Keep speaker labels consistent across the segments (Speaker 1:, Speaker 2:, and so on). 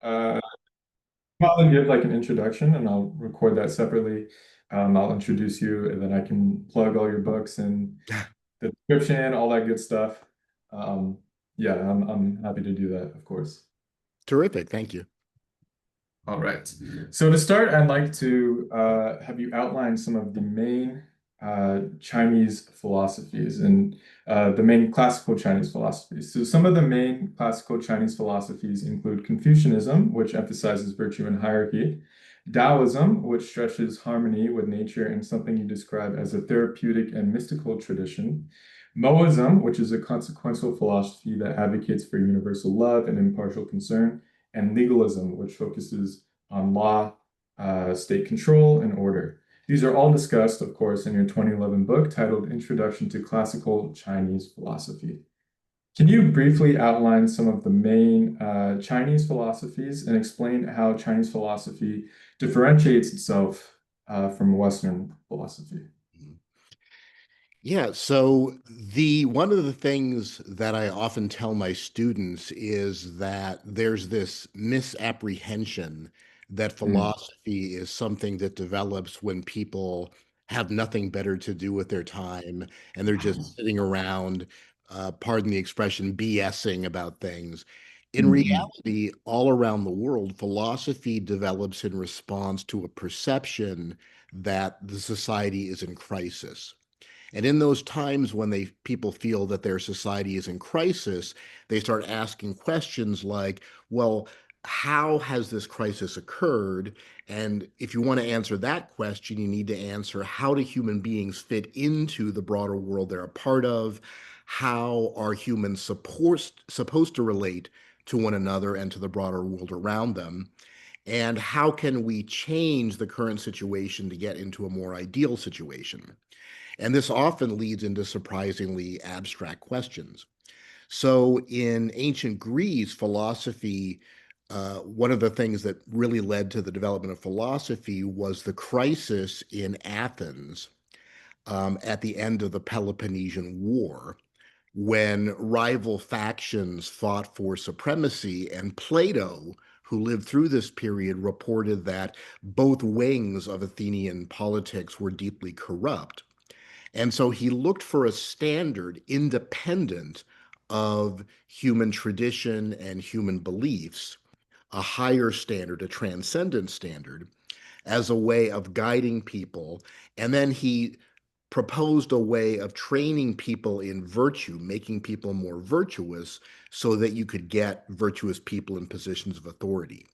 Speaker 1: Uh, I'll give like an introduction and I'll record that separately. I'll introduce you and then I can plug all your books and the description, all that good stuff. Um, yeah, I'm happy to do that, of course.
Speaker 2: Terrific. Thank you.
Speaker 1: All right. So to start, I'd like to have you outline some of the main Chinese philosophies and the main classical Chinese philosophies. So some of the main classical Chinese philosophies include Confucianism, which emphasizes virtue and hierarchy, Taoism, which stresses harmony with nature and something you describe as a therapeutic and mystical tradition, Moism, which is a consequential philosophy that advocates for universal love and impartial concern, and legalism, which focuses on law, state control, and order. These are all discussed, of course, in your 2011 book titled Introduction to Classical Chinese Philosophy. Can you briefly outline some of the main Chinese philosophies and explain how Chinese philosophy differentiates itself from Western philosophy?
Speaker 2: Yeah, so the one of the things that I often tell my students is that there's this misapprehension that
Speaker 1: Mm,
Speaker 2: philosophy is something that develops when people have nothing better to do with their time and they're just sitting around, pardon the expression, BSing about things. In
Speaker 1: mm,
Speaker 2: reality, all around the world, philosophy develops in response to a perception that the society is in crisis. And in those times when people feel that their society is in crisis, they start asking questions like, well, how has this crisis occurred? And if you want to answer that question, you need to answer, how do human beings fit into the broader world they're a part of? How are humans supposed to relate to one another and to the broader world around them? And how can we change the current situation to get into a more ideal situation? And this often leads into surprisingly abstract questions. So, in ancient Greece, philosophy, one of the things that really led to the development of philosophy was the crisis in Athens at the end of the Peloponnesian War, when rival factions fought for supremacy. And Plato, who lived through this period, reported that both wings of Athenian politics were deeply corrupt. And so he looked for a standard independent of human tradition and human beliefs, a higher standard, a transcendent standard, as a way of guiding people. And then he proposed a way of training people in virtue, making people more virtuous so that you could get virtuous people in positions of authority.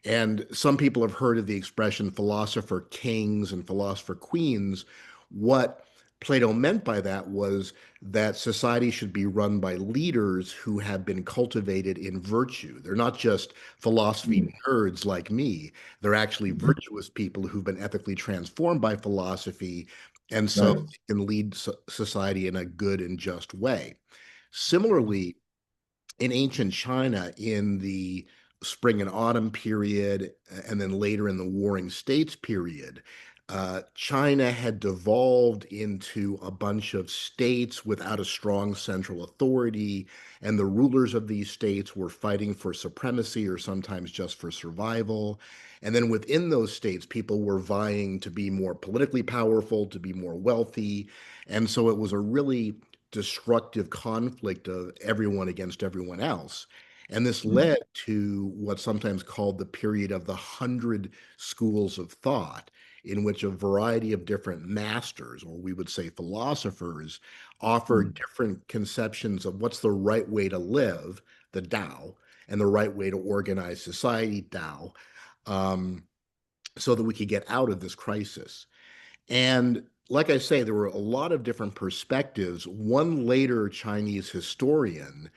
Speaker 2: And some people have heard of the expression philosopher kings and philosopher queens. What Plato meant by that was that society should be run by leaders who have been cultivated in virtue. They're not just philosophy
Speaker 1: mm,
Speaker 2: nerds like me, they're actually
Speaker 1: mhm.
Speaker 2: virtuous people who've been ethically transformed by philosophy. And so
Speaker 1: Right.
Speaker 2: they can lead society in a good and just way. Similarly, in ancient China, in the spring and autumn period, and then later in the Warring States period, China had devolved into a bunch of states without a strong central authority, and the rulers of these states were fighting for supremacy or sometimes just for survival. And then within those states, people were vying to be more politically powerful, to be more wealthy. And so it was a really destructive conflict of everyone against everyone else. And this
Speaker 1: Mm,
Speaker 2: led to what's sometimes called the period of the 100 schools of thought, in which a variety of different masters, or we would say philosophers, offer
Speaker 1: mm,
Speaker 2: different conceptions of what's the right way to live, the Tao, and the right way to organize society, Tao, um, so that we could get out of this crisis. And like I say, there were a lot of different perspectives. One later Chinese historian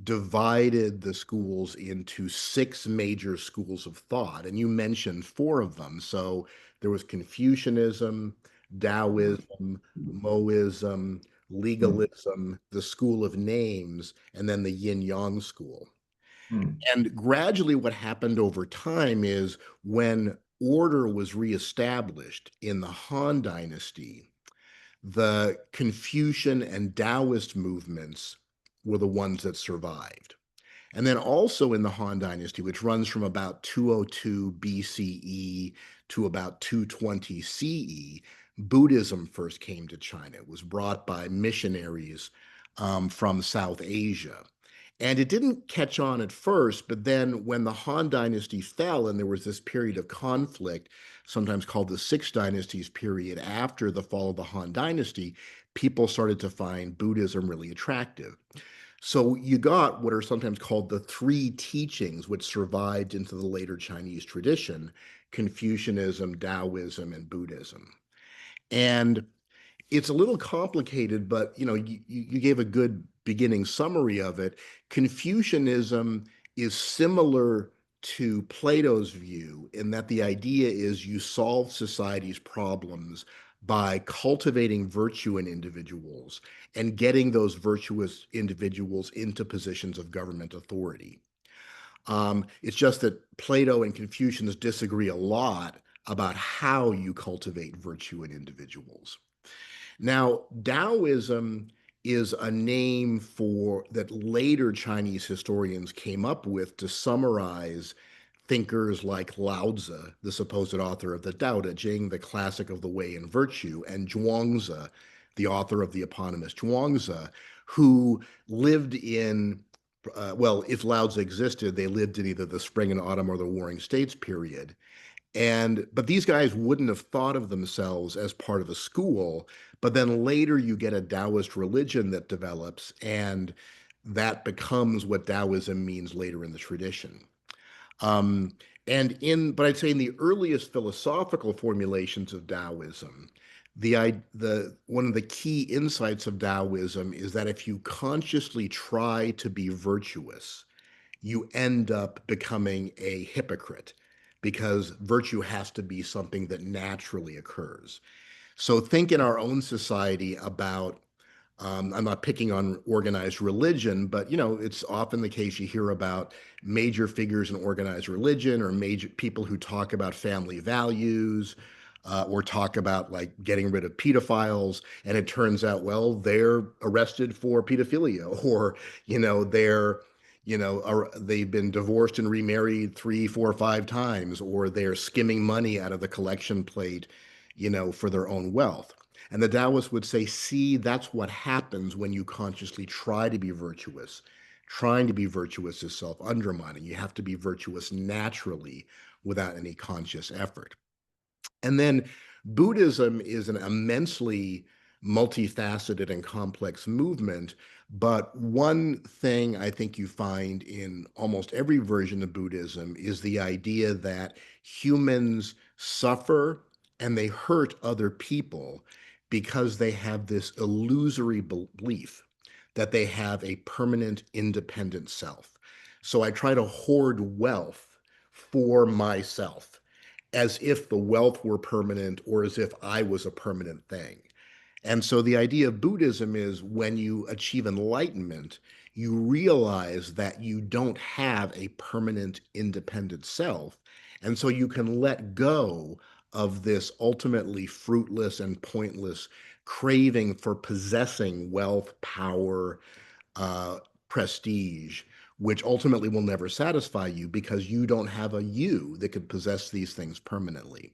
Speaker 2: divided the schools into six major schools of thought, and you mentioned four of them. So there was Confucianism, Taoism, Moism,
Speaker 1: mm,
Speaker 2: legalism, the school of names, and then the yin yang school.
Speaker 1: mm,
Speaker 2: And gradually, what happened over time is when order was reestablished in the Han Dynasty, the Confucian and Taoist movements were the ones that survived. And then also in the Han Dynasty, which runs from about 202 BCE to about 220 CE, Buddhism first came to China. It was brought by missionaries from South Asia. And it didn't catch on at first, but then when the Han Dynasty fell and there was this period of conflict, sometimes called the Six Dynasties period after the fall of the Han Dynasty, people started to find Buddhism really attractive. So you got what are sometimes called the three teachings, which survived into the later Chinese tradition: Confucianism, Taoism, and Buddhism. And it's a little complicated, but you gave a good beginning summary of it. Confucianism is similar to Plato's view in that the idea is you solve society's problems by cultivating virtue in individuals and getting those virtuous individuals into positions of government authority. It's just that Plato and Confucians disagree a lot about how you cultivate virtue in individuals. Now, Taoism is a name for that later Chinese historians came up with to summarize thinkers like Lao Tzu, the supposed author of the Tao Te Ching, the classic of the way and virtue, and Zhuangzi, the author of the eponymous Zhuangzi, who lived in, well, if Lao Tzu existed, they lived in either the Spring and Autumn or the Warring States period. But these guys wouldn't have thought of themselves as part of a school. But then later you get a Taoist religion that develops, and that becomes what Taoism means later in the tradition. Um, but I'd say in the earliest philosophical formulations of Taoism, one of the key insights of Taoism is that if you consciously try to be virtuous, you end up becoming a hypocrite because virtue has to be something that naturally occurs. So think in our own society about, I'm not picking on organized religion, but it's often the case you hear about major figures in organized religion or major people who talk about family values, or talk about like getting rid of pedophiles, and it turns out, well, they're arrested for pedophilia, or they've been divorced and remarried three, four, five times, or they're skimming money out of the collection plate, for their own wealth. And the Taoists would say, see, that's what happens when you consciously try to be virtuous. Trying to be virtuous is self-undermining. You have to be virtuous naturally without any conscious effort. And then Buddhism is an immensely multifaceted and complex movement. But one thing I think you find in almost every version of Buddhism is the idea that humans suffer and they hurt other people because they have this illusory belief that they have a permanent independent self. So I try to hoard wealth for myself as if the wealth were permanent or as if I was a permanent thing. And so the idea of Buddhism is when you achieve enlightenment, you realize that you don't have a permanent independent self. And so you can let go of this ultimately fruitless and pointless craving for possessing wealth, power, uh, prestige, which ultimately will never satisfy you because you don't have a you that could possess these things permanently.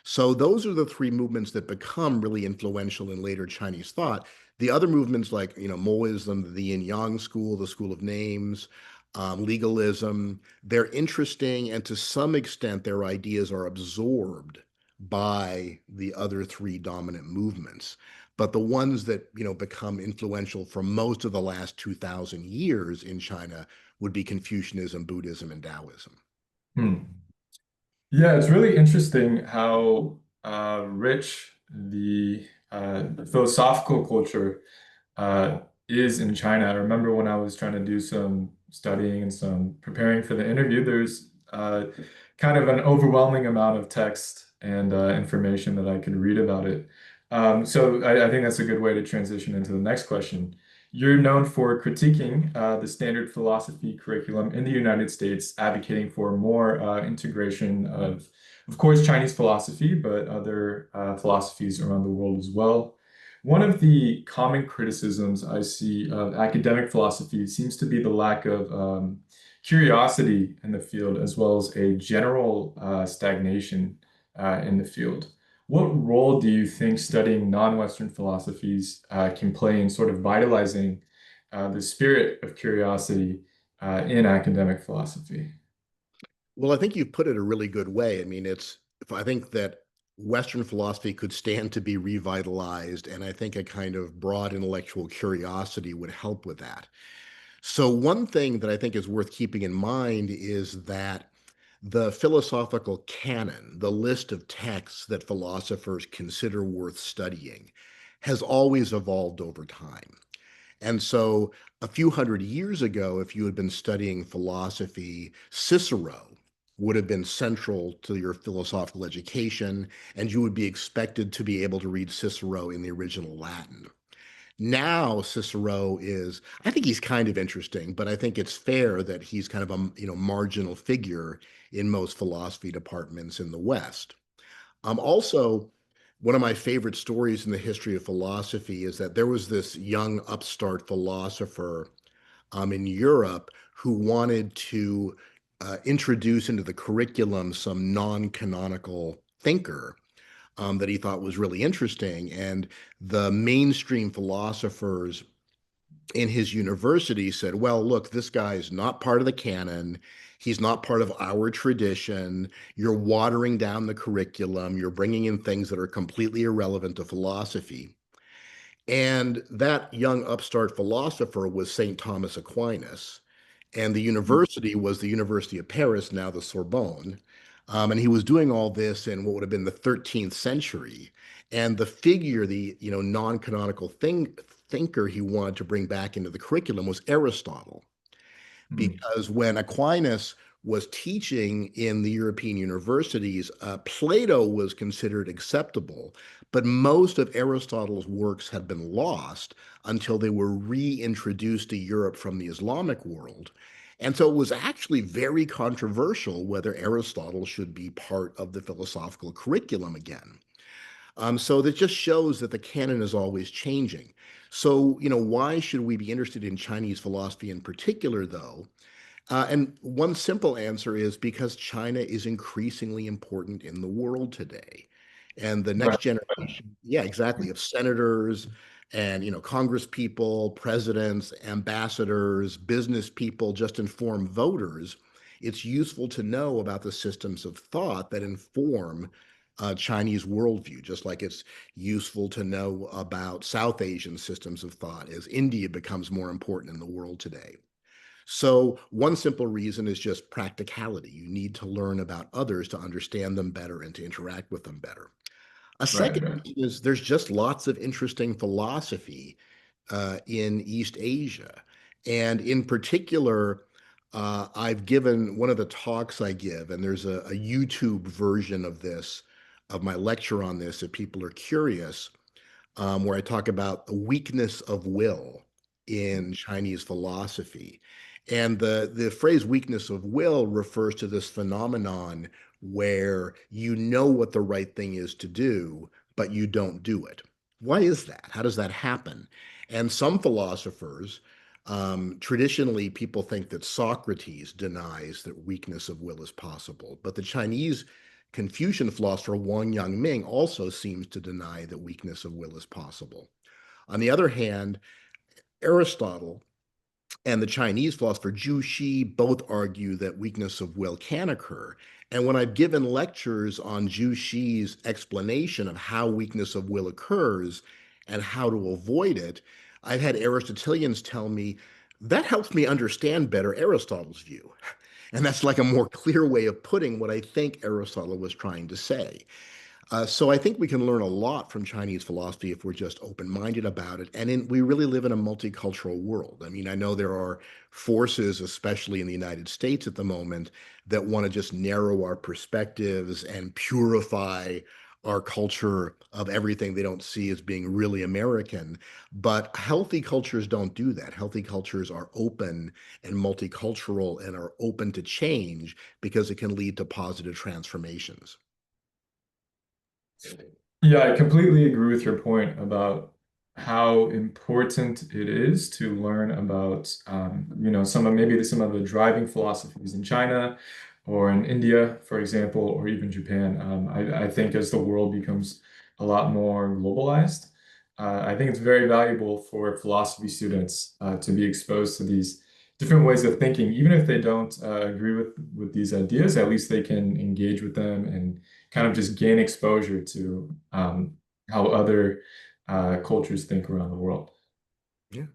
Speaker 2: So those are the three movements that become really influential in later Chinese thought. The other movements like, Moism, the Yin Yang school, the school of names, legalism, they're interesting, and to some extent their ideas are absorbed by the other three dominant movements. But the ones that, become influential for most of the last 2,000 years in China would be Confucianism, Buddhism, and Taoism.
Speaker 1: Hmm. Yeah, it's really interesting how rich the philosophical culture uh, is in China. I remember when I was trying to do some studying and some preparing for the interview, there's kind of an overwhelming amount of text and information that I could read about it. So I think that's a good way to transition into the next question. You're known for critiquing the standard philosophy curriculum in the United States, advocating for more integration of course, Chinese philosophy, but other philosophies around the world as well. One of the common criticisms I see of academic philosophy seems to be the lack of curiosity in the field, as well as a general stagnation in the field. What role do you think studying non-Western philosophies can play in sort of vitalizing the spirit of curiosity in academic philosophy?
Speaker 2: Well, I think you've put it a really good way. I mean, if I think that Western philosophy could stand to be revitalized, and I think a kind of broad intellectual curiosity would help with that. So, one thing that I think is worth keeping in mind is that the philosophical canon, the list of texts that philosophers consider worth studying, has always evolved over time. And so, a few hundred years ago, if you had been studying philosophy, Cicero would have been central to your philosophical education, and you would be expected to be able to read Cicero in the original Latin. Now Cicero is, I think he's kind of interesting, but I think it's fair that he's kind of a marginal figure in most philosophy departments in the West. Also, one of my favorite stories in the history of philosophy is that there was this young upstart philosopher in Europe who wanted to introduce into the curriculum some non-canonical thinker that he thought was really interesting. And the mainstream philosophers in his university said, well, look, this guy is not part of the canon. He's not part of our tradition. You're watering down the curriculum. You're bringing in things that are completely irrelevant to philosophy. And that young upstart philosopher was St. Thomas Aquinas. And the university was the University of Paris, now the Sorbonne. And he was doing all this in what would have been the 13th century. And the figure, the non-canonical thinker he wanted to bring back into the curriculum was Aristotle,
Speaker 1: Hmm.
Speaker 2: because when Aquinas was teaching in the European universities, Plato was considered acceptable, but most of Aristotle's works had been lost until they were reintroduced to Europe from the Islamic world. And so it was actually very controversial whether Aristotle should be part of the philosophical curriculum again. So that just shows that the canon is always changing. So, why should we be interested in Chinese philosophy in particular, though? And one simple answer is because China is increasingly important in the world today. And the
Speaker 1: Right.
Speaker 2: next generation, yeah, exactly, of senators and Congress people, presidents, ambassadors, business people, just informed voters, it's useful to know about the systems of thought that inform Chinese worldview, just like it's useful to know about South Asian systems of thought as India becomes more important in the world today. So, one simple reason is just practicality. You need to learn about others to understand them better and to interact with them better. A
Speaker 1: Right.
Speaker 2: second
Speaker 1: Right.
Speaker 2: reason is there's just lots of interesting philosophy in East Asia. And in particular, I've given one of the talks I give, and there's a YouTube version of this, of my lecture on this, if people are curious, where I talk about the weakness of will in Chinese philosophy. And the phrase weakness of will refers to this phenomenon where you know what the right thing is to do, but you don't do it. Why is that? How does that happen? And some philosophers, traditionally, people think that Socrates denies that weakness of will is possible, but the Chinese Confucian philosopher Wang Yangming also seems to deny that weakness of will is possible. On the other hand, Aristotle and the Chinese philosopher Zhu Xi both argue that weakness of will can occur. And when I've given lectures on Zhu Xi's explanation of how weakness of will occurs and how to avoid it, I've had Aristotelians tell me that helps me understand better Aristotle's view. And that's like a more clear way of putting what I think Aristotle was trying to say. So I think we can learn a lot from Chinese philosophy if we're just open-minded about it. And we really live in a multicultural world. I mean, I know there are forces, especially in the United States at the moment, that want to just narrow our perspectives and purify our culture of everything they don't see as being really American. But healthy cultures don't do that. Healthy cultures are open and multicultural and are open to change because it can lead to positive transformations.
Speaker 1: Yeah, I completely agree with your point about how important it is to learn about, some of the driving philosophies in China or in India, for example, or even Japan. I think as the world becomes a lot more globalized, I think it's very valuable for philosophy students to be exposed to these different ways of thinking, even if they don't agree with these ideas. At least they can engage with them and kind of just gain exposure to how other cultures think around the world.
Speaker 2: Yeah.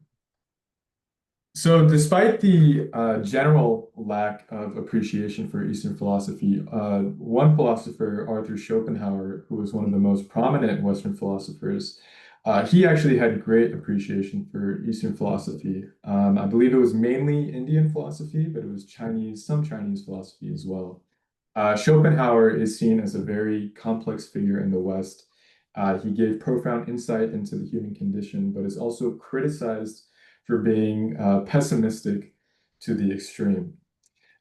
Speaker 1: So, despite the general lack of appreciation for Eastern philosophy, one philosopher, Arthur Schopenhauer, who was one of the most prominent Western philosophers, he actually had great appreciation for Eastern philosophy. I believe it was mainly Indian philosophy, but it was Chinese, some Chinese philosophy as well. Schopenhauer is seen as a very complex figure in the West. He gave profound insight into the human condition, but is also criticized for being pessimistic to the extreme.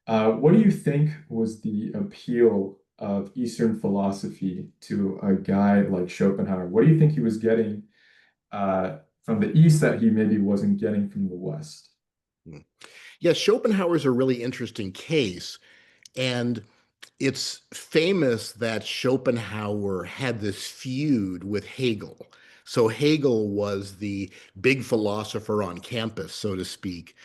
Speaker 1: What do you think was the appeal of Eastern philosophy to a guy like Schopenhauer? What do you think he was getting from the East that he maybe wasn't getting from the West?
Speaker 2: Mm. Yeah, Schopenhauer is a really interesting case. And it's famous that Schopenhauer had this feud with Hegel. So Hegel was the big philosopher on campus, so to speak,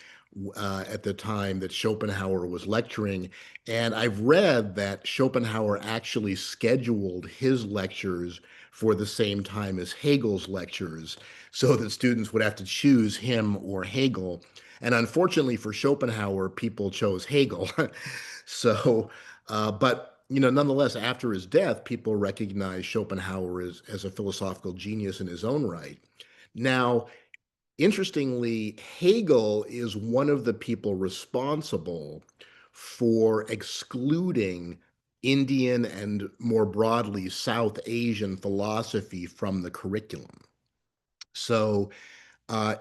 Speaker 2: at the time that Schopenhauer was lecturing. And I've read that Schopenhauer actually scheduled his lectures for the same time as Hegel's lectures, so that students would have to choose him or Hegel. And unfortunately for Schopenhauer, people chose Hegel. So, but nonetheless, after his death, people recognize Schopenhauer as a philosophical genius in his own right. Now, interestingly, Hegel is one of the people responsible for excluding Indian and more broadly South Asian philosophy from the curriculum. So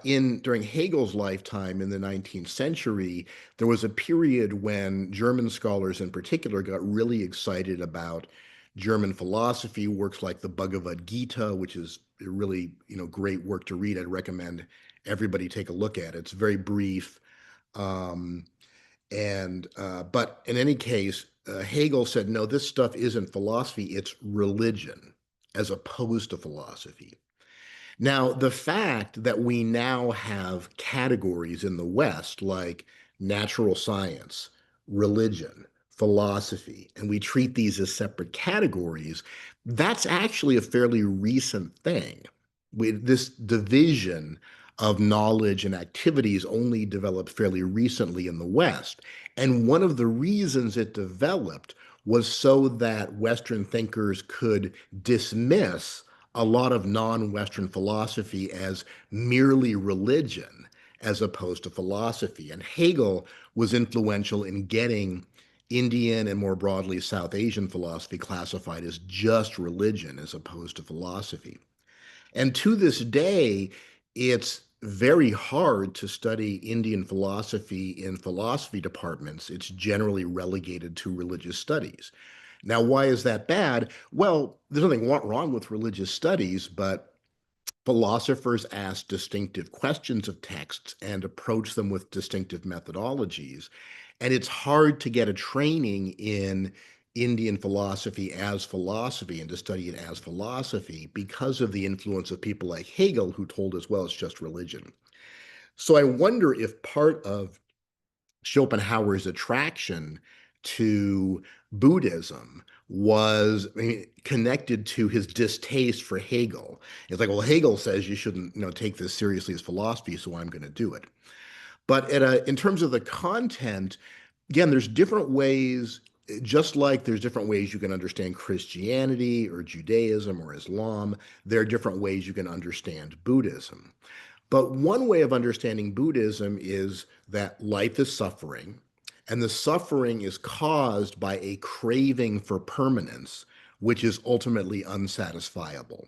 Speaker 2: in during Hegel's lifetime in the 19th century, there was a period when German scholars in particular got really excited about German philosophy, works like the Bhagavad Gita, which is a really, great work to read. I'd recommend everybody take a look at it. It's very brief. Um, and but in any case, Hegel said, no, this stuff isn't philosophy, it's religion as opposed to philosophy. Now, the fact that we now have categories in the West like natural science, religion, philosophy, and we treat these as separate categories, that's actually a fairly recent thing. This division of knowledge and activities only developed fairly recently in the West. And one of the reasons it developed was so that Western thinkers could dismiss a lot of non-Western philosophy as merely religion as opposed to philosophy. And Hegel was influential in getting Indian and more broadly South Asian philosophy classified as just religion as opposed to philosophy. And to this day, it's very hard to study Indian philosophy in philosophy departments. It's generally relegated to religious studies. Now, why is that bad? Well, there's nothing wrong with religious studies, but philosophers ask distinctive questions of texts and approach them with distinctive methodologies. And it's hard to get a training in Indian philosophy as philosophy and to study it as philosophy because of the influence of people like Hegel, who told us, well, it's just religion. So I wonder if part of Schopenhauer's attraction to Buddhism was, I mean, connected to his distaste for Hegel. It's like, well, Hegel says you shouldn't, take this seriously as philosophy, so I'm going to do it. But in terms of the content, again, there's different ways, just like there's different ways you can understand Christianity or Judaism or Islam, there are different ways you can understand Buddhism. But one way of understanding Buddhism is that life is suffering, and the suffering is caused by a craving for permanence, which is ultimately unsatisfiable.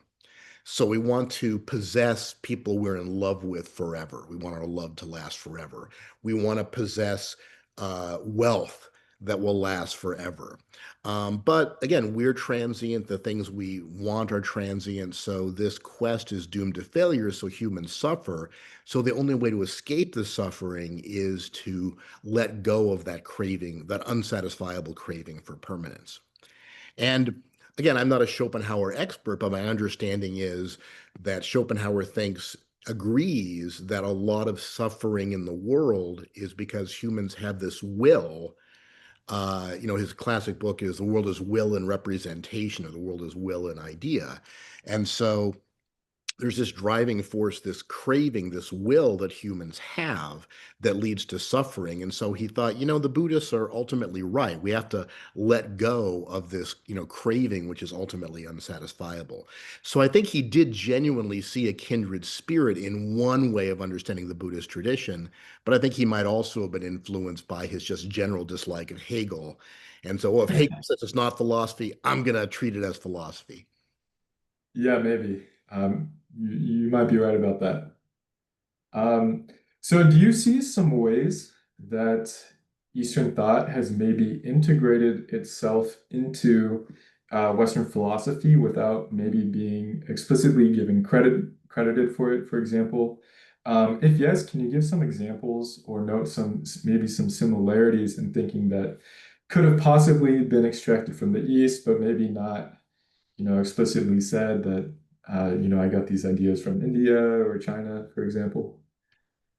Speaker 2: So we want to possess people we're in love with forever. We want our love to last forever. We want to possess wealth that will last forever. But again, we're transient. The things we want are transient. So this quest is doomed to failure. So humans suffer. So the only way to escape the suffering is to let go of that craving, that unsatisfiable craving for permanence. And again, I'm not a Schopenhauer expert, but my understanding is that Schopenhauer thinks agrees that a lot of suffering in the world is because humans have this will. His classic book is The World is Will and Representation, or The World is Will and Idea. And so there's this driving force, this craving, this will that humans have that leads to suffering. And so he thought, the Buddhists are ultimately right. We have to let go of this, craving, which is ultimately unsatisfiable. So I think he did genuinely see a kindred spirit in one way of understanding the Buddhist tradition, but I think he might also have been influenced by his just general dislike of Hegel. And so, well, if Hegel says it's not philosophy, I'm going to treat it as philosophy.
Speaker 1: Yeah, maybe. You might be right about that. Um, so do you see some ways that Eastern thought has maybe integrated itself into Western philosophy without maybe being explicitly given credited for it, for example? If yes, can you give some examples or note maybe some similarities in thinking that could have possibly been extracted from the East, but maybe not, explicitly said that, I got these ideas from India or China, for example?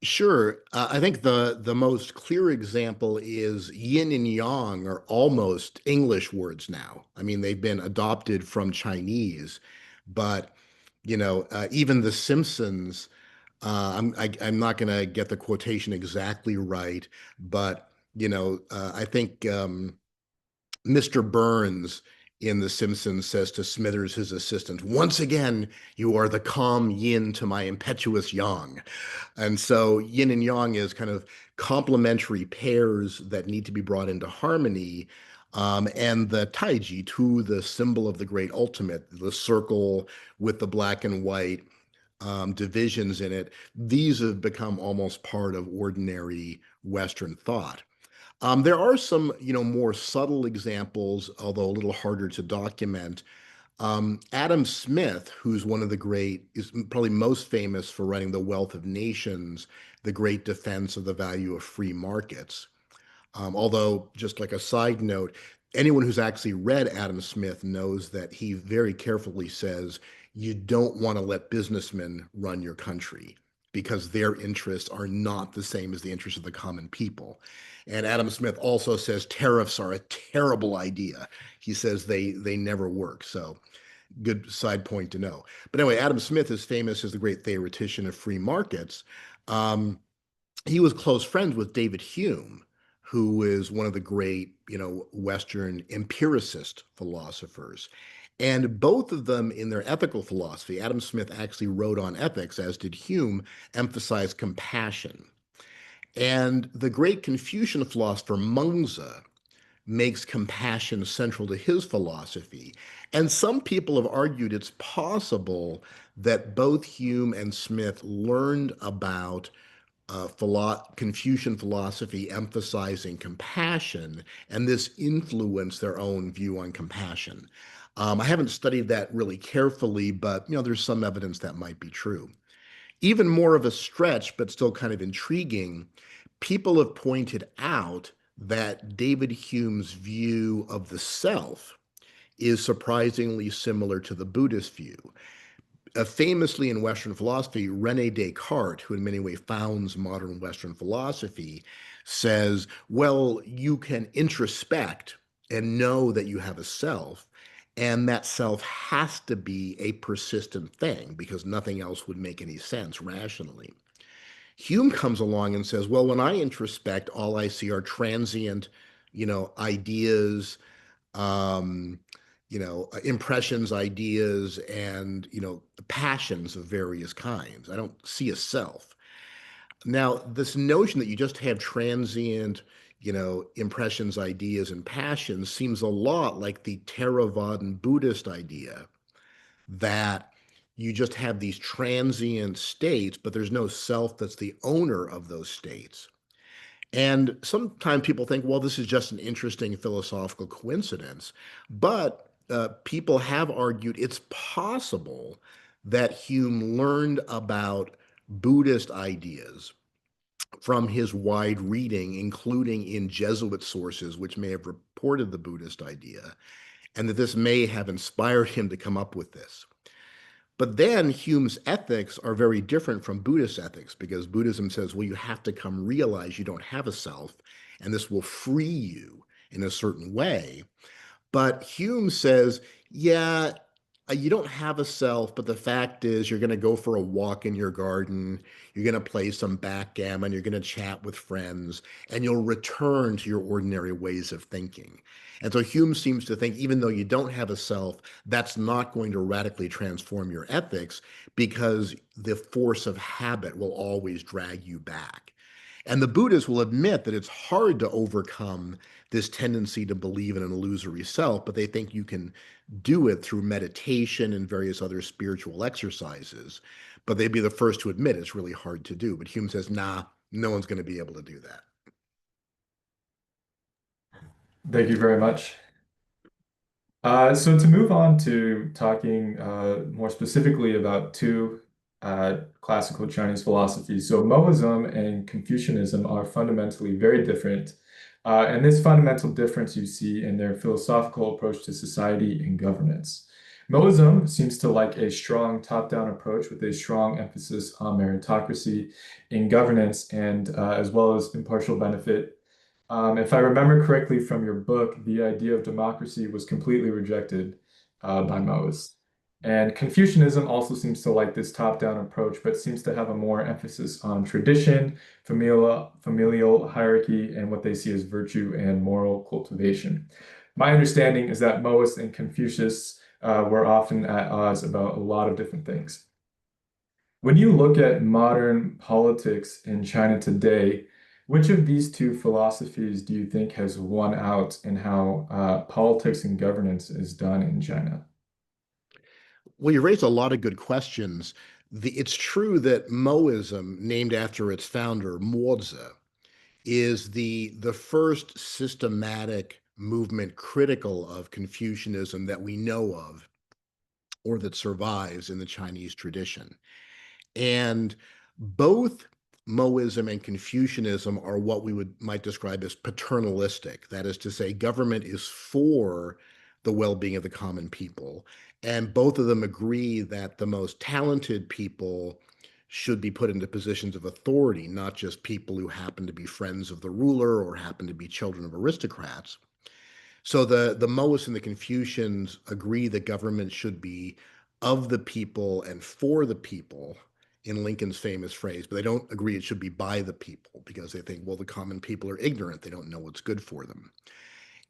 Speaker 2: Sure. I think the most clear example is yin and yang are almost English words now. I mean, they've been adopted from Chinese, but even The Simpsons. I'm not going to get the quotation exactly right, but I think Mr. Burns in The Simpsons says to Smithers, his assistant, "Once again, you are the calm yin to my impetuous yang." And so yin and yang is kind of complementary pairs that need to be brought into harmony. And the taiji, to the symbol of the great ultimate, the circle with the black and white divisions in it, these have become almost part of ordinary Western thought. There are some, more subtle examples, although a little harder to document. Adam Smith, who's one of the great, is probably most famous for writing The Wealth of Nations, the great defense of the value of free markets. Although, just like a side note, anyone who's actually read Adam Smith knows that he very carefully says you don't want to let businessmen run your country because their interests are not the same as the interests of the common people. And Adam Smith also says tariffs are a terrible idea. He says they never work. So good side point to know. But anyway, Adam Smith is famous as the great theoretician of free markets. Um, he was close friends with David Hume, who is one of the great, Western empiricist philosophers. And both of them, in their ethical philosophy, Adam Smith actually wrote on ethics, as did Hume, emphasized compassion. And the great Confucian philosopher Mengzi makes compassion central to his philosophy. And some people have argued it's possible that both Hume and Smith learned about Confucian philosophy emphasizing compassion, and this influenced their own view on compassion. I haven't studied that really carefully, but there's some evidence that might be true. Even more of a stretch, but still kind of intriguing, people have pointed out that David Hume's view of the self is surprisingly similar to the Buddhist view. Famously in Western philosophy, Rene Descartes, who in many ways founds modern Western philosophy, says, well, you can introspect and know that you have a self, and that self has to be a persistent thing because nothing else would make any sense rationally. Hume comes along and says, well, when I introspect, all I see are transient, ideas, um, impressions, ideas, and, passions of various kinds. I don't see a self. Now, this notion that you just have transient, impressions, ideas, and passions seems a lot like the Theravadan Buddhist idea that you just have these transient states, but there's no self that's the owner of those states. And sometimes people think, well, this is just an interesting philosophical coincidence. But people have argued it's possible that Hume learned about Buddhist ideas from his wide reading, including in Jesuit sources, which may have reported the Buddhist idea, and that this may have inspired him to come up with this. But then Hume's ethics are very different from Buddhist ethics because Buddhism says, well, you have to come realize you don't have a self, and this will free you in a certain way. But Hume says, yeah, you don't have a self, but the fact is you're going to go for a walk in your garden, you're going to play some backgammon, you're going to chat with friends, and you'll return to your ordinary ways of thinking. And so Hume seems to think even though you don't have a self, that's not going to radically transform your ethics because the force of habit will always drag you back. And the Buddhists will admit that it's hard to overcome this tendency to believe in an illusory self, but they think you can do it through meditation and various other spiritual exercises. But they'd be the first to admit it's really hard to do. But Hume says, nah, no one's going to be able to do that.
Speaker 1: Thank you very much. So to move on to talking more specifically about two classical Chinese philosophies. So Mohism and Confucianism are fundamentally very different. And this fundamental difference you see in their philosophical approach to society and governance. Mohism seems to like a strong top-down approach with a strong emphasis on meritocracy in governance and as well as impartial benefit. If I remember correctly from your book, the idea of democracy was completely rejected by Maoists. And Confucianism also seems to like this top-down approach, but seems to have a more emphasis on tradition, familial hierarchy, and what they see as virtue and moral cultivation. My understanding is that Maoists and Confucius were often at odds about a lot of different things. When you look at modern politics in China today, which of these two philosophies do you think has won out in how politics and governance is done in China?
Speaker 2: Well, you raised a lot of good questions. It's true that Moism, named after its founder, Mozi, is the first systematic movement critical of Confucianism that we know of or that survives in the Chinese tradition. And both Moism and Confucianism are what we might describe as paternalistic. That is to say, government is for the well-being of the common people. And both of them agree that the most talented people should be put into positions of authority, not just people who happen to be friends of the ruler or happen to be children of aristocrats. So the Mohists and the Confucians agree that government should be of the people and for the people, in Lincoln's famous phrase, but they don't agree it should be by the people because they think, well, the common people are ignorant. They don't know what's good for them.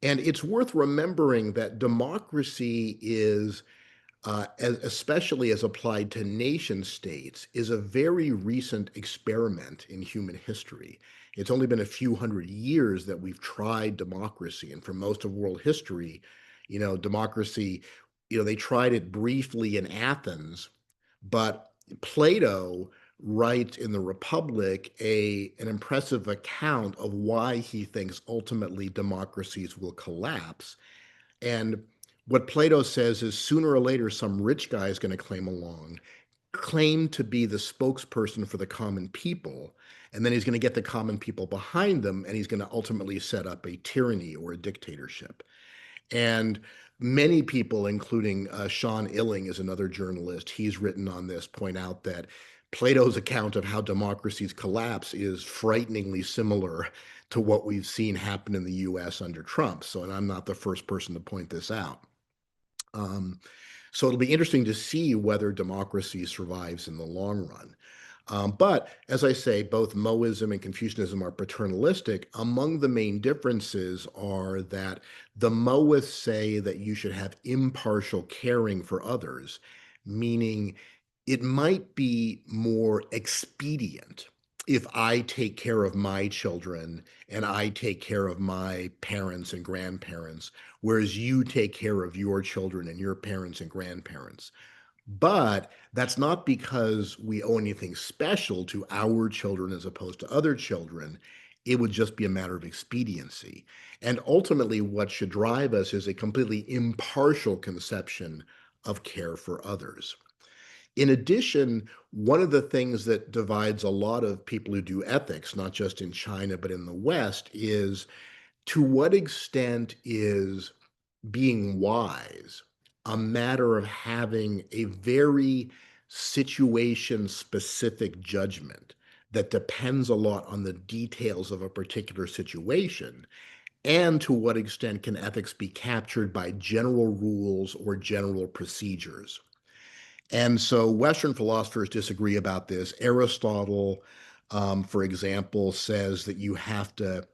Speaker 2: And it's worth remembering that democracy is especially as applied to nation states, is a very recent experiment in human history. It's only been a few hundred years that we've tried democracy. And for most of world history, democracy, they tried it briefly in Athens, but Plato writes in the Republic an impressive account of why he thinks ultimately democracies will collapse. And what Plato says is sooner or later, some rich guy is going to claim to be the spokesperson for the common people. And then he's going to get the common people behind them, and he's going to ultimately set up a tyranny or a dictatorship. And many people, including Sean Illing is another journalist, he's written on this, point out that Plato's account of how democracies collapse is frighteningly similar to what we've seen happen in the US under Trump. So, and I'm not the first person to point this out. Um, so it'll be interesting to see whether democracy survives in the long run. But as I say, both Moism and Confucianism are paternalistic. Among the main differences are that the Moists say that you should have impartial caring for others, meaning it might be more expedient if I take care of my children and I take care of my parents and grandparents, whereas you take care of your children and your parents and grandparents. But that's not because we owe anything special to our children as opposed to other children. It would just be a matter of expediency. And ultimately, what should drive us is a completely impartial conception of care for others. In addition, one of the things that divides a lot of people who do ethics, not just in China, but in the West, is to what extent is being wise a matter of having a very situation specific judgment that depends a lot on the details of a particular situation, and to what extent can ethics be captured by general rules or general procedures. And so Western philosophers disagree about this. Aristotle, for example, says that you have to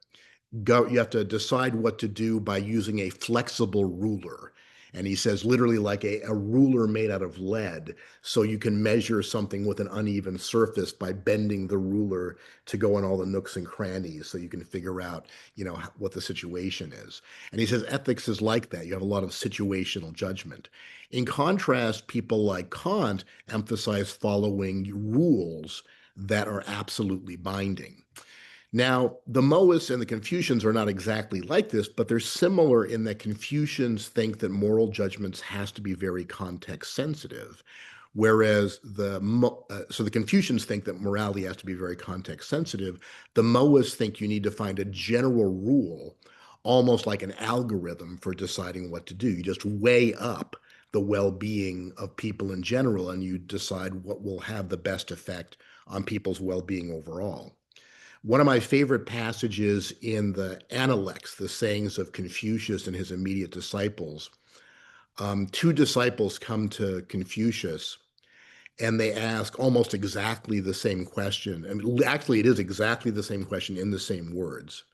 Speaker 2: decide what to do by using a flexible ruler. And he says literally like a ruler made out of lead. So you can measure something with an uneven surface by bending the ruler to go in all the nooks and crannies so you can figure out, what the situation is. And he says ethics is like that. You have a lot of situational judgment. In contrast, people like Kant emphasize following rules that are absolutely binding. Now, the Mohists and the Confucians are not exactly like this, but they're similar in that Confucians think that moral judgments has to be very context sensitive, whereas the Confucians think that morality has to be very context sensitive. The Mohists think you need to find a general rule, almost like an algorithm for deciding what to do. You just weigh up the well-being of people in general, and you decide what will have the best effect on people's well-being overall. One of my favorite passages in the Analects, the sayings of Confucius and his immediate disciples, two disciples come to Confucius and they ask almost exactly the same question. And actually, it is exactly the same question in the same words.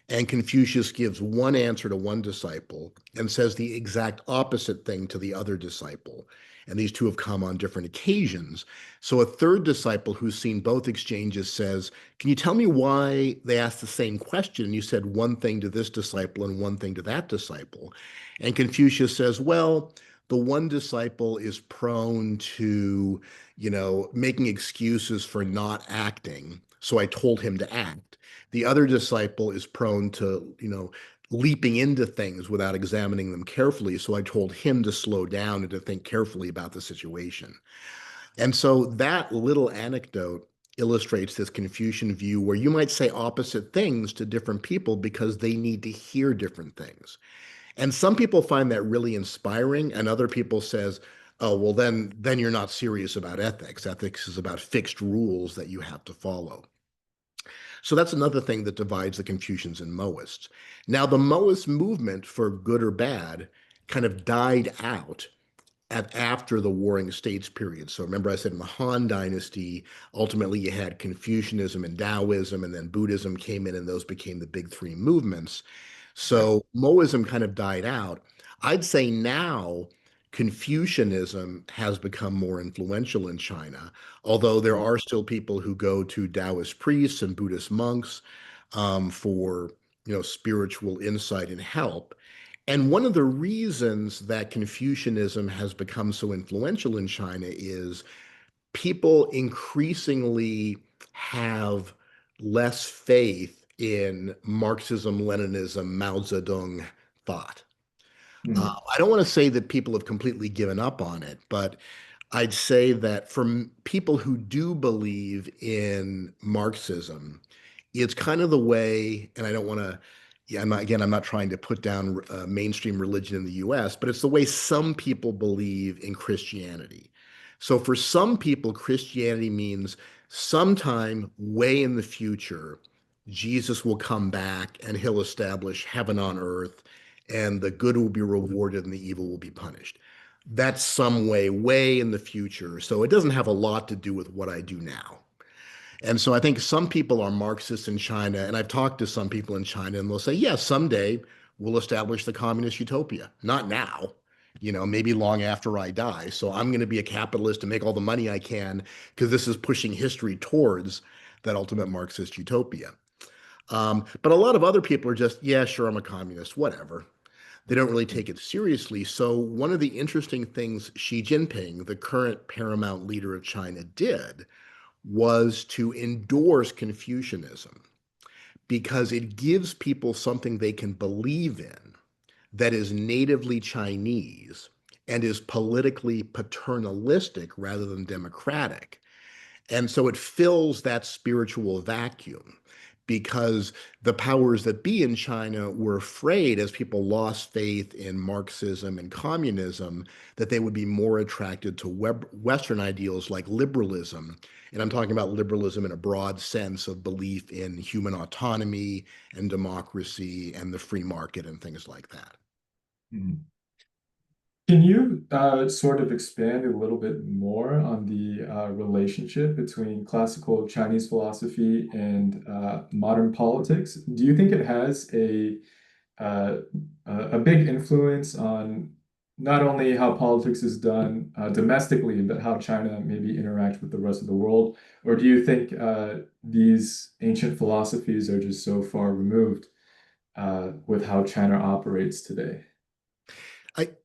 Speaker 2: And Confucius gives one answer to one disciple and says the exact opposite thing to the other disciple. And these two have come on different occasions. So a third disciple who's seen both exchanges says, "Can you tell me why they asked the same question? You said one thing to this disciple and one thing to that disciple." And Confucius says, "Well, the one disciple is prone to, making excuses for not acting. So I told him to act. The other disciple is prone to, leaping into things without examining them carefully. So I told him to slow down and to think carefully about the situation." And so that little anecdote illustrates this Confucian view where you might say opposite things to different people because they need to hear different things. And some people find that really inspiring, and other people says, "Oh, well then you're not serious about ethics. Ethics is about fixed rules that you have to follow." So that's another thing that divides the Confucians and Mohists. Now, the Mohist movement, for good or bad, kind of died out after the Warring States period. So remember, I said in the Han Dynasty, ultimately you had Confucianism and Taoism, and then Buddhism came in, and those became the big three movements.
Speaker 1: Right.
Speaker 2: So Mohism kind of died out. I'd say now Confucianism has become more influential in China, although there are still people who go to Taoist priests and Buddhist monks for spiritual insight and help. And one of the reasons that Confucianism has become so influential in China is people increasingly have less faith in Marxism, Leninism, Mao Zedong thought.
Speaker 1: Mhm.
Speaker 2: I don't want to say that people have completely given up on it, but I'd say that for people who do believe in Marxism, it's kind of the way, and I don't want to, yeah, I'm not trying to put down mainstream religion in the US, but it's the way some people believe in Christianity. So for some people, Christianity means sometime way in the future, Jesus will come back and he'll establish heaven on earth, and the good will be rewarded and the evil will be punished. That's some way in the future. So it doesn't have a lot to do with what I do now. And so I think some people are Marxists in China, and I've talked to some people in China, and they'll say, yeah, someday we'll establish the communist utopia. Not now, maybe long after I die. So I'm going to be a capitalist and make all the money I can because this is pushing history towards that ultimate Marxist utopia. But a lot of other people are just, yeah, sure, I'm a communist, whatever. They don't really take it seriously. So one of the interesting things Xi Jinping, the current paramount leader of China, did was to endorse Confucianism because it gives people something they can believe in that is natively Chinese and is politically paternalistic rather than democratic. And so it fills that spiritual vacuum because the powers that be in China were afraid, as people lost faith in Marxism and communism, that they would be more attracted to Western ideals like liberalism. And I'm talking about liberalism in a broad sense of belief in human autonomy and democracy and the free market and things like that.
Speaker 1: Mhm. Can you sort of expand a little bit more on the relationship between classical Chinese philosophy and modern politics? Do you think it has uh, a big influence on not only how politics is done domestically, but how China maybe interacts with the rest of the world? Or do you think these ancient philosophies are just so far removed with how China operates today?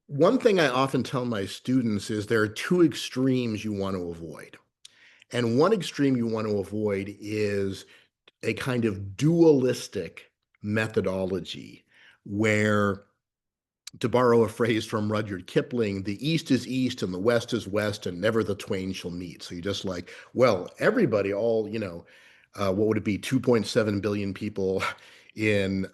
Speaker 2: One thing I often tell my students is there are two extremes you want to avoid. And one extreme you want to avoid is a kind of dualistic methodology where, to borrow a phrase from Rudyard Kipling, the East is East and the West is West, and never the twain shall meet. So you just like, well, everybody, all, what would it be, 2.7 billion people in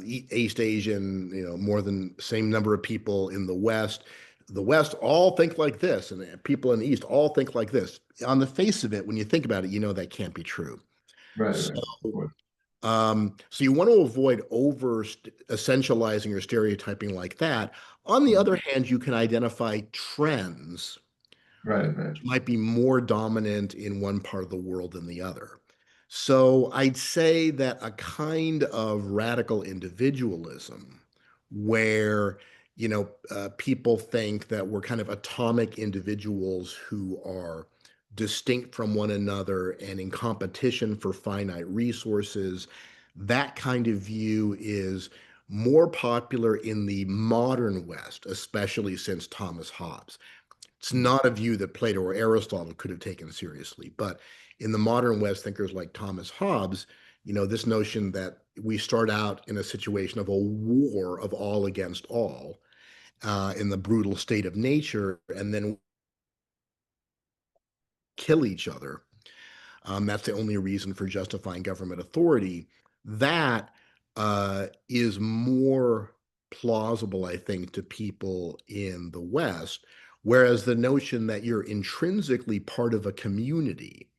Speaker 2: East Asian, more than same number of people in the West. The West all think like this, and the people in the East all think like this. On the face of it, when you think about it, you know that can't be true.
Speaker 1: Right,
Speaker 2: So
Speaker 1: right, of course.
Speaker 2: so you want to avoid over essentializing or stereotyping like that. On the
Speaker 1: Mhm.
Speaker 2: other hand, you can identify trends
Speaker 1: Right, right.
Speaker 2: might be more dominant in one part of the world than the other. So I'd say that a kind of radical individualism where people think that we're kind of atomic individuals who are distinct from one another and in competition for finite resources, that kind of view is more popular in the modern West, especially since Thomas Hobbes. It's
Speaker 1: Mhm.
Speaker 2: not a view that Plato or Aristotle could have taken seriously. But in the modern West, thinkers like Thomas Hobbes, this notion that we start out in a situation of a war of all against all in the brutal state of nature, and then kill each other. That's the only reason for justifying government authority. That is more plausible, I think, to people in the West. Whereas the notion that you're intrinsically part of a community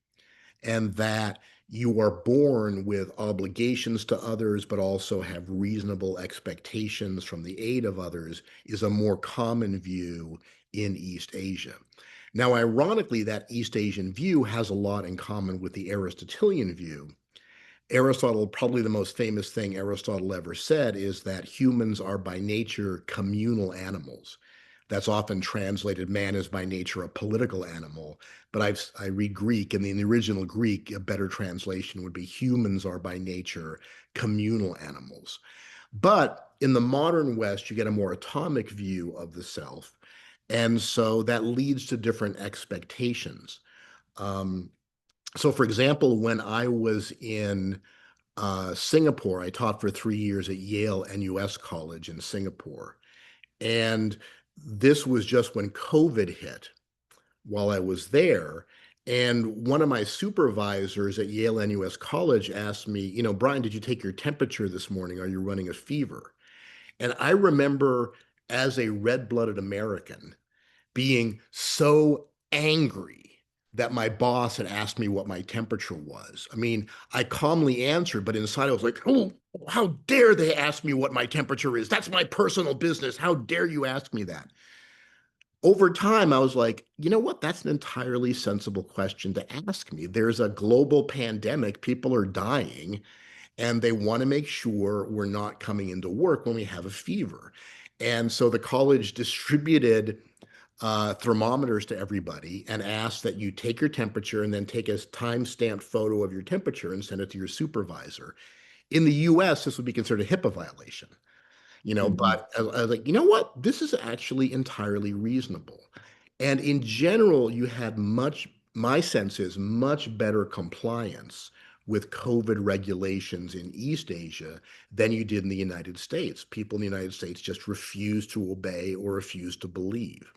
Speaker 2: and that you are born with obligations to others, but also have reasonable expectations from the aid of others, is a more common view in East Asia. Now, ironically, that East Asian view has a lot in common with the Aristotelian view. Aristotle, probably the most famous thing Aristotle ever said is that humans are by nature communal animals. That's often translated man is by nature a political animal. But I read Greek, and in the original Greek, a better translation would be humans are by nature communal animals. But in the modern West, you get a more atomic view of the self. And so that leads to different expectations. Um, so, for example, when I was in Singapore, I taught for 3 years at Yale NUS College in Singapore. And this was just when COVID hit while I was there. And one of my supervisors at Yale NUS College asked me, Bryan, did you take your temperature this morning? Are you running a fever? And I remember as a red-blooded American being so angry that my boss had asked me what my temperature was. I mean, I calmly answered, but inside I was like, oh, how dare they ask me what my temperature is? That's my personal business. How dare you ask me that? Over time, I was like, you know what? That's an entirely sensible question to ask me. There's a global pandemic, people are dying, and they want to make sure we're not coming into work when we have a fever. And so the college distributed thermometers to everybody and asked that you take your temperature and then take a time-stamped photo of your temperature and send it to your supervisor. In the US, this would be considered a HIPAA violation,
Speaker 1: Mhm.
Speaker 2: but I was like, you know what? This is actually entirely reasonable. And in general, you had my sense is much better compliance with COVID regulations in East Asia than you did in the United States. People in the United States just refused to obey or refused to believe.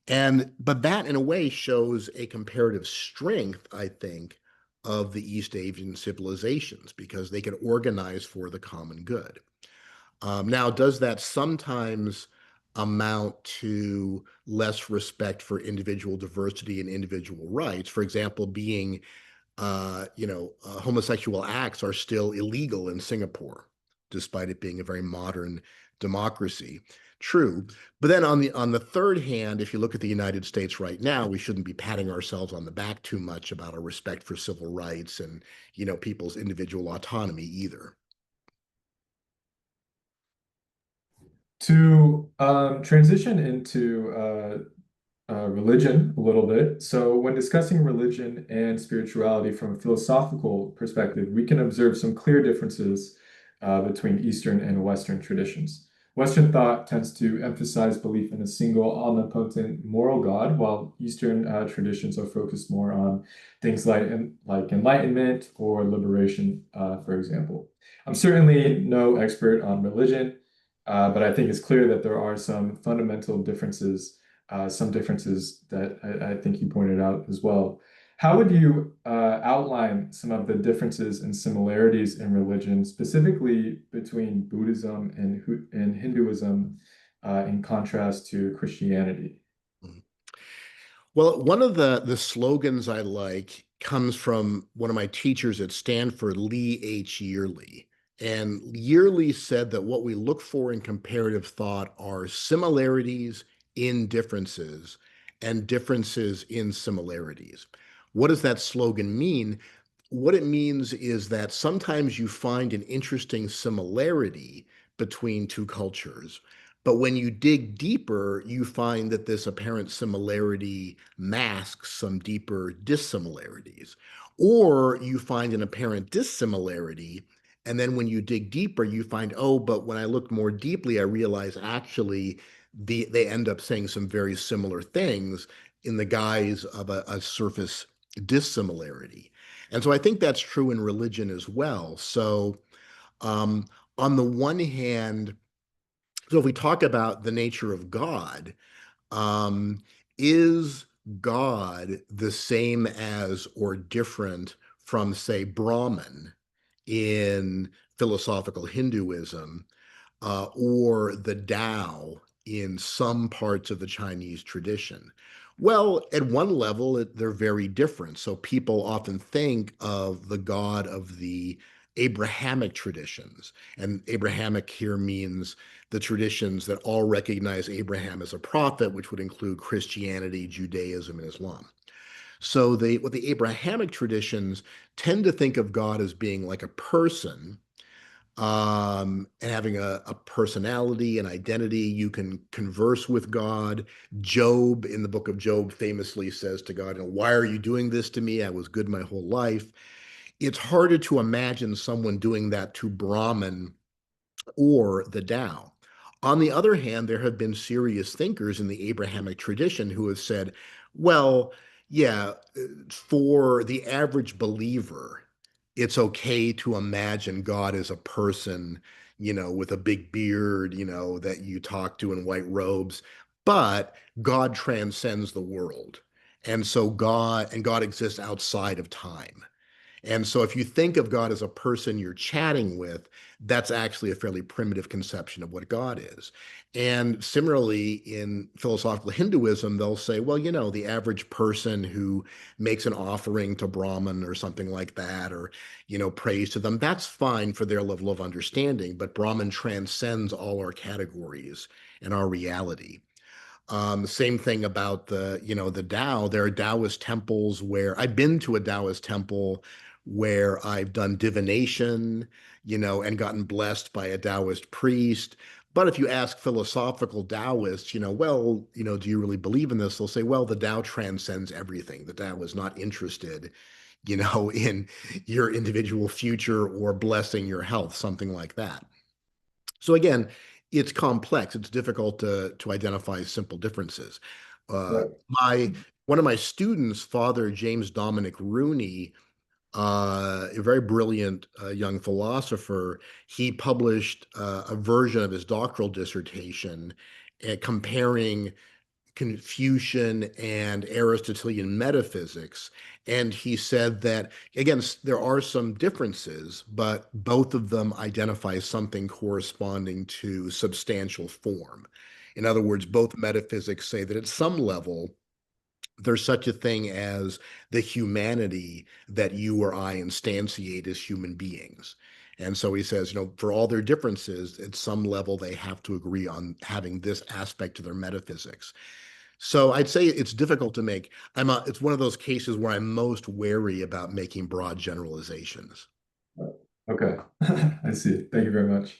Speaker 2: But that in a way shows a comparative strength, I think, of the East Asian civilizations because they could organize for the common good. Now, does that sometimes amount to less respect for individual diversity and individual rights? For example, being homosexual acts are still illegal in Singapore, despite it being a very modern democracy. True. But then on the third hand, if you look at the United States right now, we shouldn't be patting ourselves on the back too much about our respect for civil rights and, people's individual autonomy either.
Speaker 1: To transition into religion a little bit. So, when discussing religion and spirituality from a philosophical perspective, we can observe some clear differences between Eastern and Western traditions. Western thought tends to emphasize belief in a single omnipotent moral God, while Eastern traditions are focused more on things like enlightenment or liberation, for example. I'm certainly no expert on religion, but I think it's clear that there are some fundamental differences, some differences that I think you pointed out as well. How would you outline some of the differences and similarities in religion, specifically between Buddhism and Hinduism, in contrast to Christianity?
Speaker 2: Mhm. Well, one of the slogans I like comes from one of my teachers at Stanford, Lee H. Yearley. And Yearley said that what we look for in comparative thought are similarities in differences and differences in similarities. What does that slogan mean? What it means is that sometimes you find an interesting similarity between two cultures, but when you dig deeper, you find that this apparent similarity masks some deeper dissimilarities. Or you find an apparent dissimilarity, and then when you dig deeper, you find, oh, but when I looked more deeply, I realized actually they end up saying some very similar things in the guise of a surface dissimilarity. And so I think that's true in religion as well. So, um, on the one hand, so if we talk about the nature of God, um, is God the same as or different from, say, Brahman in philosophical Hinduism, or the Tao in some parts of the Chinese tradition? Well, at one level, they're very different. So people often think of the God of the Abrahamic traditions. And Abrahamic here means the traditions that all recognize Abraham as a prophet, which would include Christianity, Judaism, and Islam. So what the Abrahamic traditions tend to think of God as being like a person, and having a personality and identity. You can converse with God. Job, in the book of Job, famously says to God, "Why are you doing this to me? I was good my whole life." It's harder to imagine someone doing that to Brahman or the Tao. On the other hand, there have been serious thinkers in the Abrahamic tradition who have said, well, yeah, for the average believer, it's okay to imagine God as a person, with a big beard, that you talk to in white robes, but God transcends the world. And so God exists outside of time. And so if you think of God as a person you're chatting with, that's actually a fairly primitive conception of what God is. And similarly, in philosophical Hinduism, they'll say, well, the average person who makes an offering to Brahman or something like that, or, prays to them, that's fine for their level of understanding. But Brahman transcends all our categories and our reality. Same thing about the Tao. There are Taoist temples where I've been to a Taoist temple where I've done divination, and gotten blessed by a Taoist priest. But if you ask philosophical Taoists, well, do you really believe in this? They'll say, well, the Tao transcends everything. The Tao is not interested, in your individual future or blessing your health, something like that. So again, it's complex. It's difficult to identify simple differences. Uh,
Speaker 1: Right.
Speaker 2: my One of my students, Father James Dominic Rooney, a very brilliant young philosopher. He published a version of his doctoral dissertation comparing Confucian and Aristotelian metaphysics. And he said that, again, there are some differences, but both of them identify something corresponding to substantial form. In other words, both metaphysics say that at some level, there's such a thing as the humanity that you or I instantiate as human beings. And so he says, for all their differences, at some level, they have to agree on having this aspect to their metaphysics. So I'd say it's difficult to make. It's one of those cases where I'm most wary about making broad generalizations.
Speaker 1: Okay, I see. Thank you very much.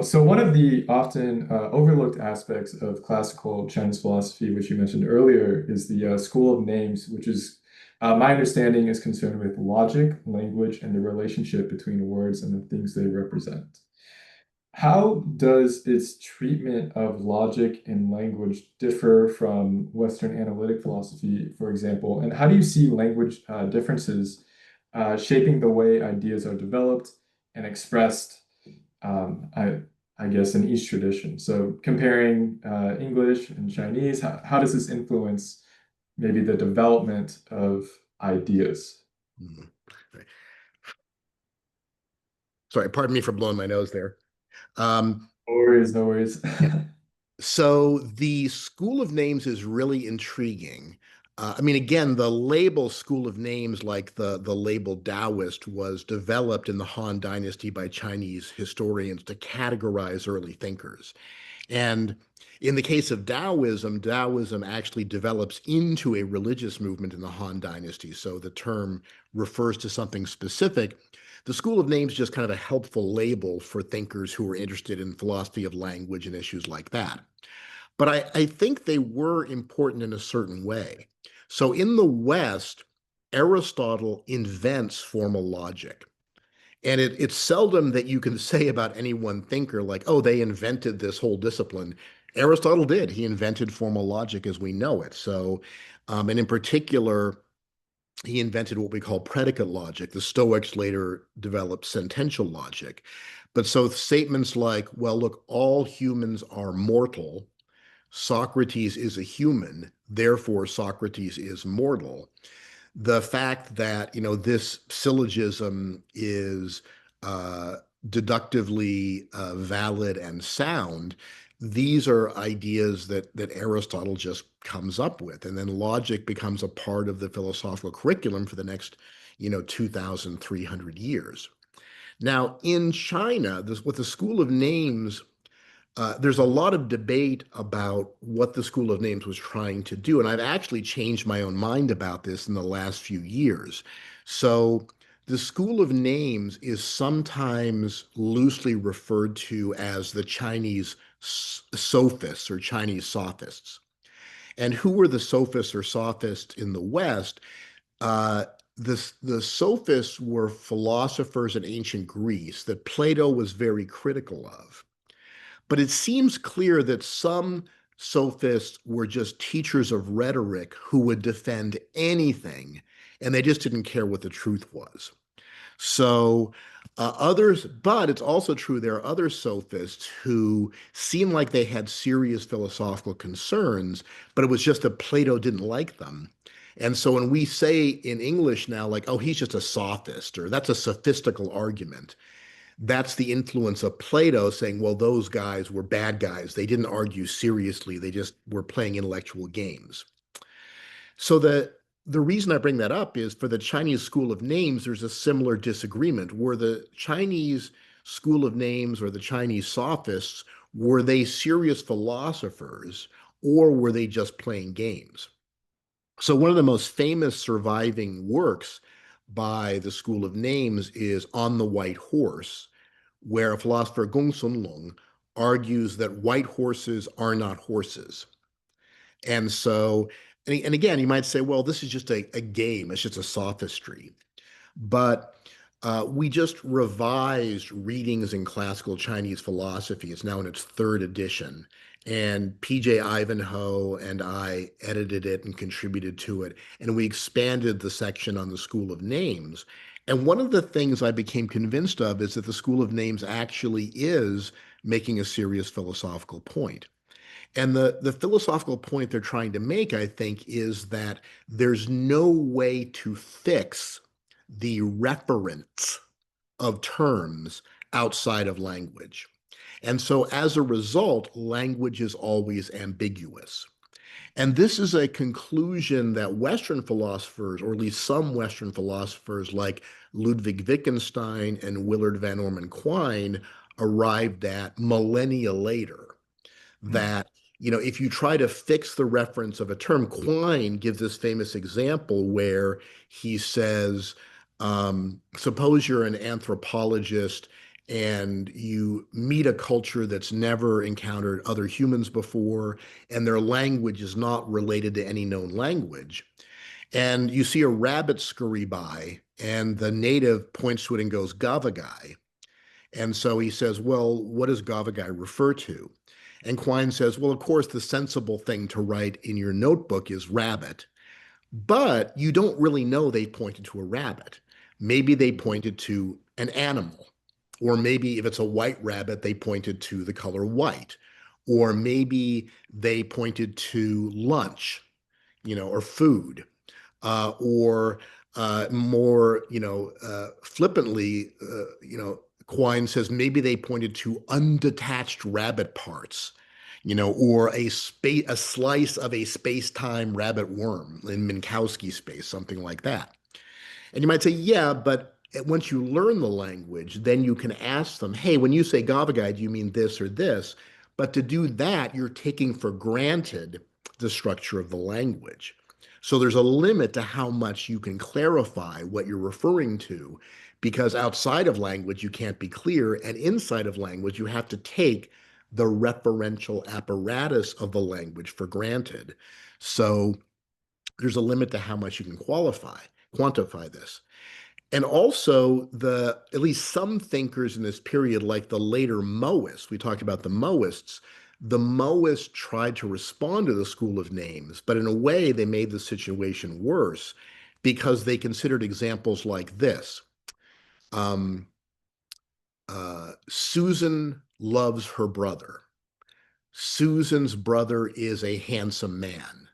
Speaker 1: So one of the often overlooked aspects of classical Chinese philosophy, which you mentioned earlier, is the school of names, which is, my understanding, is concerned with logic, language, and the relationship between words and the things they represent. How does its treatment of logic and language differ from Western analytic philosophy, for example? And how do you see language differences shaping the way ideas are developed and expressed, um, I, I guess, in each tradition? So comparing English and Chinese, how does this influence maybe the development of ideas?
Speaker 2: Mhm. Sorry, pardon me for blowing my nose there. Um,
Speaker 1: No worries, no worries.
Speaker 2: yeah. So the School of Names is really intriguing. I mean, again, the label School of Names, like the label Taoist, was developed in the Han Dynasty by Chinese historians to categorize early thinkers. And in the case of Taoism, Taoism actually develops into a religious movement in the Han Dynasty. So the term refers to something specific. The School of Names is just kind of a helpful label for thinkers who are interested in philosophy of language and issues like that. But I think they were important in a certain way. So in the West, Aristotle invents formal logic. And it's seldom that you can say about any one thinker, like, oh, they invented this whole discipline. Aristotle did. He invented formal logic as we know it. So, and in particular, he invented what we call predicate logic. The Stoics later developed sentential logic. But so statements like, well, look, all humans are mortal. Socrates is a human, therefore Socrates is mortal. The fact that this syllogism is uh, deductively valid and sound, these are ideas that Aristotle just comes up with, and then logic becomes a part of the philosophical curriculum for the next 2,300 years. Now in China, this with the School of Names, there's a lot of debate about what the School of Names was trying to do. And I've actually changed my own mind about this in the last few years. So the School of Names is sometimes loosely referred to as the Chinese sophists or Chinese sophists. And who were the sophists or sophists in the West? Uh, the sophists were philosophers in ancient Greece that Plato was very critical of. But it seems clear that some sophists were just teachers of rhetoric who would defend anything, and they just didn't care what the truth was. So others, but it's also true there are other sophists who seem like they had serious philosophical concerns, but it was just that Plato didn't like them. And so when we say in English now, like, oh, he's just a sophist, or that's a sophistical argument, that's the influence of Plato saying, well, those guys were bad guys. They didn't argue seriously. They just were playing intellectual games. So the reason I bring that up is for the Chinese School of Names, there's a similar disagreement. Were the Chinese School of Names or the Chinese sophists, were they serious philosophers or were they just playing games? So one of the most famous surviving works by the School of Names is On the White Horse, where a philosopher, Gong Sun Lung, argues that white horses are not horses. And so, and again, you might say, well, this is just a game, it's just a sophistry. But We just revised readings in classical Chinese philosophy. It's now in its third edition. And PJ Ivanhoe and I edited it and contributed to it. And we expanded the section on the School of Names. And one of the things I became convinced of is that the School of Names actually is making a serious philosophical point. And the philosophical point they're trying to make, I think, is that there's no way to fix the reference of terms outside of language. And so as a result, language is always ambiguous. And this is a conclusion that Western philosophers, or at least some Western philosophers like Ludwig Wittgenstein and Willard Van Orman Quine, arrived at millennia later.
Speaker 1: Mm.
Speaker 2: That, if you try to fix the reference of a term, Quine gives this famous example where he says, suppose you're an anthropologist and you meet a culture that's never encountered other humans before, and their language is not related to any known language. And you see a rabbit scurry by, and the native points to it and goes, Gavagai. And so he says, well, what does Gavagai refer to? And Quine says, well, of course, the sensible thing to write in your notebook is rabbit, but you don't really know they pointed to a rabbit. Maybe they pointed to an animal, or maybe if it's a white rabbit, they pointed to the color white, or maybe they pointed to lunch, or food, or more, flippantly, Quine says maybe they pointed to undetached rabbit parts, or a slice of a space-time rabbit worm in Minkowski space, something like that. And you might say, yeah, but once you learn the language, then you can ask them, hey, when you say Gavagai, do you mean this or this? But to do that, you're taking for granted the structure of the language. So there's a limit to how much you can clarify what you're referring to, because outside of language, you can't be clear. And inside of language, you have to take the referential apparatus of the language for granted. So there's a limit to how much you can quantify this. And also at least some thinkers in this period, like the later Moists, we talked about the Moists tried to respond to the School of Names, but in a way they made the situation worse because they considered examples like this. Um, Susan loves her brother. Susan's brother is a handsome man.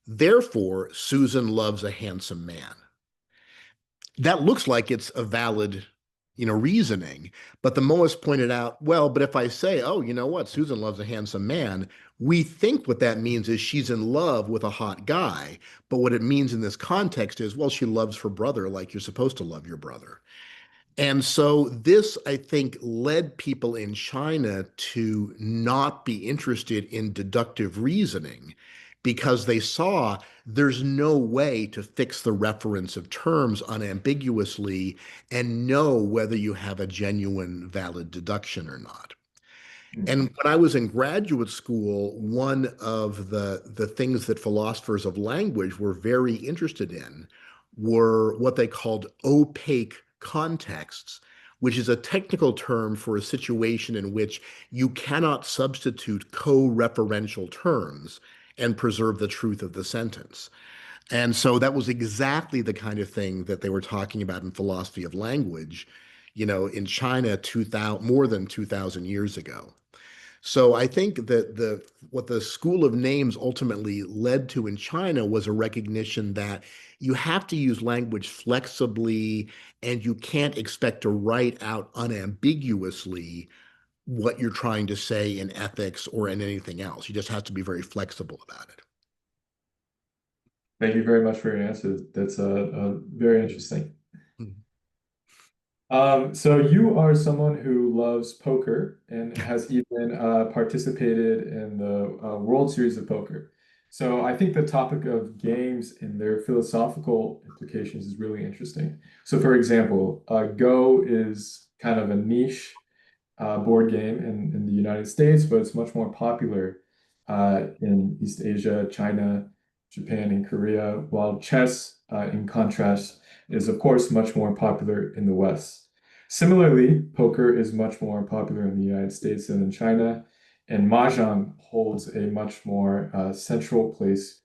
Speaker 2: Therefore, Susan loves a handsome man. That looks like it's a valid, reasoning. But the Moist pointed out, well, but if I say, oh, you know what, Susan loves a handsome man, we think what that means is she's in love with a hot guy. But what it means in this context is, well, she loves her brother like you're supposed to love your brother. And so this, I think, led people in China to not be interested in deductive reasoning because they saw there's no way to fix the reference of terms unambiguously and know whether you have a genuine valid deduction or not. And
Speaker 1: Mm.
Speaker 2: when I was in graduate school, one of the things that philosophers of language were very interested in were what they called opaque contexts, which is a technical term for a situation in which you cannot substitute co-referential terms and preserve the truth of the sentence. And so that was exactly the kind of thing that they were talking about in philosophy of language, in China 2000, more than 2000 years ago. So I think that what the School of Names ultimately led to in China was a recognition that you have to use language flexibly and you can't expect to write out unambiguously what you're trying to say in ethics or in anything else. You just have to be very flexible about it.
Speaker 1: Thank you very much for your answer. That's very interesting.
Speaker 2: Mhm.
Speaker 1: So you are someone who loves poker and has even participated in the World Series of Poker. So I think the topic of games and their philosophical implications is really interesting. So for example, Go is kind of a niche board game in the United States, but it's much more popular in East Asia, China, Japan, and Korea, while chess, in contrast, is, of course, much more popular in the West. Similarly, poker is much more popular in the United States than in China, and mahjong holds a much more central place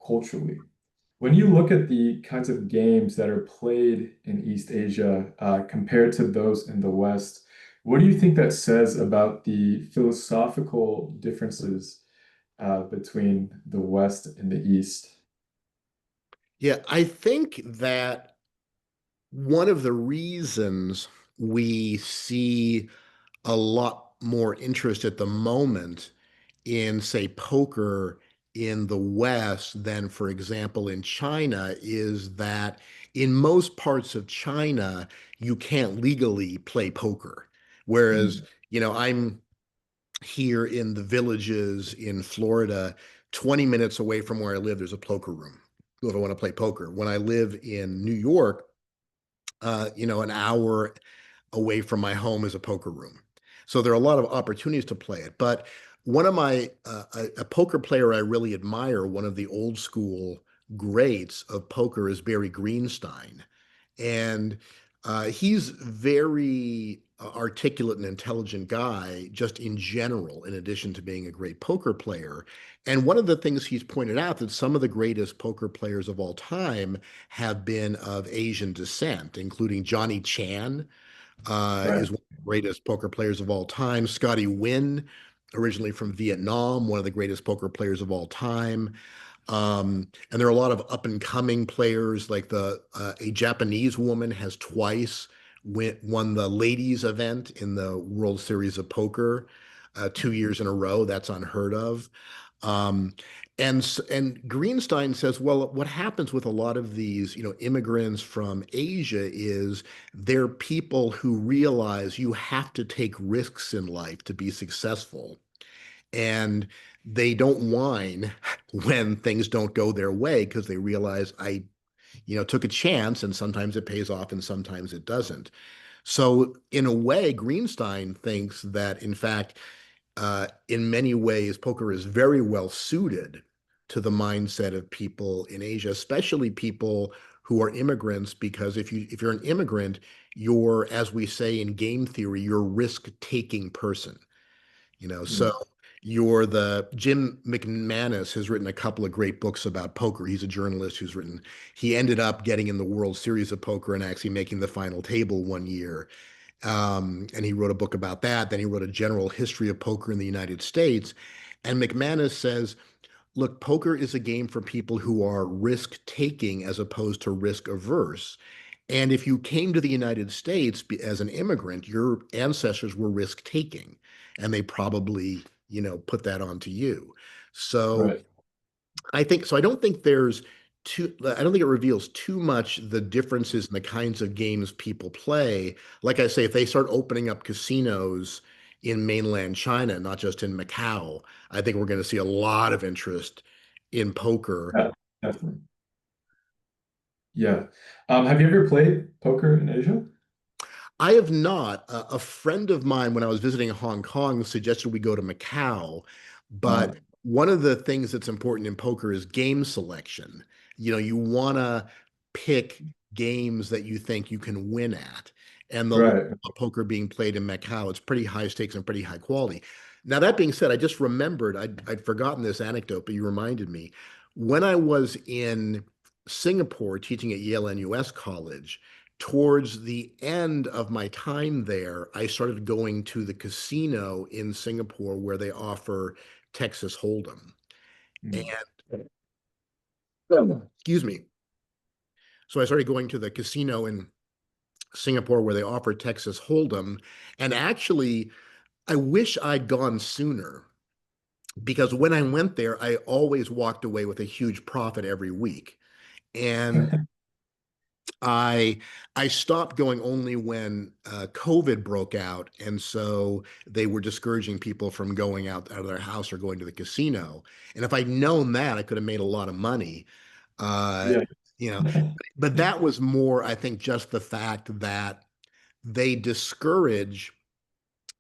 Speaker 1: culturally. When you look at the kinds of games that are played in East Asia compared to those in the West, what do you think that says about the philosophical differences between the West and the East?
Speaker 2: Yeah, I think that one of the reasons we see a lot more interest at the moment in, say, poker in the West than, for example, in China is that in most parts of China, you can't legally play poker. Whereas,
Speaker 1: Mm,
Speaker 2: I'm here in the villages in Florida, 20 minutes away from where I live, there's a poker room if I want to play poker. When I live in New York, an hour away from my home is a poker room. So there are a lot of opportunities to play it. But one of a poker player I really admire, one of the old school greats of poker is Barry Greenstein. And he's very articulate and intelligent guy, just in general, in addition to being a great poker player. And one of the things he's pointed out that some of the greatest poker players of all time have been of Asian descent, including Johnny Chan,
Speaker 1: right.
Speaker 2: is one of the greatest poker players of all time. Scotty Nguyen, originally from Vietnam, one of the greatest poker players of all time. And there are a lot of up and coming players, like a Japanese woman has twice won the ladies event in the World Series of Poker, 2 years in a row. That's unheard of. Um, and Greenstein says, well, what happens with a lot of these, immigrants from Asia is they're people who realize you have to take risks in life to be successful, and they don't whine when things don't go their way because they realize I took a chance, and sometimes it pays off and sometimes it doesn't. So in a way, Greenstein thinks that, in fact, in many ways, poker is very well suited to the mindset of people in Asia, especially people who are immigrants, because if you're an immigrant, you're, as we say in game theory, you're a risk-taking person. So
Speaker 1: Mm,
Speaker 2: you're the Jim McManus has written a couple of great books about poker. He's a journalist he ended up getting in the World Series of Poker and actually making the final table one year. And he wrote a book about that. Then he wrote a general history of poker in the United States. And McManus says, look, poker is a game for people who are risk taking as opposed to risk averse. And if you came to the United States as an immigrant, your ancestors were risk taking, and they probably, put that onto you. So
Speaker 1: right.
Speaker 2: I don't think I don't think it reveals too much the differences in the kinds of games people play. Like I say, if they start opening up casinos in mainland China, not just in Macau, I think we're going to see a lot of interest in poker.
Speaker 1: Yeah, definitely. Yeah. Have you ever played poker in Asia?
Speaker 2: I have not. A friend of mine, when I was visiting Hong Kong, suggested we go to Macau. But
Speaker 1: Uh,
Speaker 2: one of the things that's important in poker is game selection. You want to pick games that you think you can win at. And the level
Speaker 1: right.
Speaker 2: of poker being played in Macau, it's pretty high stakes and pretty high quality. Now, that being said, I just remembered, I'd forgotten this anecdote, but you reminded me. When I was in Singapore teaching at Yale NUS College, towards the end of my time there, I started going to the casino in Singapore where they offer Texas Hold'em.
Speaker 1: Mm,
Speaker 2: And excuse me. So I started going to the casino in Singapore where they offer Texas Hold'em. And actually, I wish I'd gone sooner, because when I went there, I always walked away with a huge profit every week. And I I stopped going only when COVID broke out, and so they were discouraging people from going out of their house or going to the casino. And if I'd known that, I could have made a lot of money. Uh,
Speaker 1: yeah.
Speaker 2: you know, but that was more, I think, just the fact that they discourage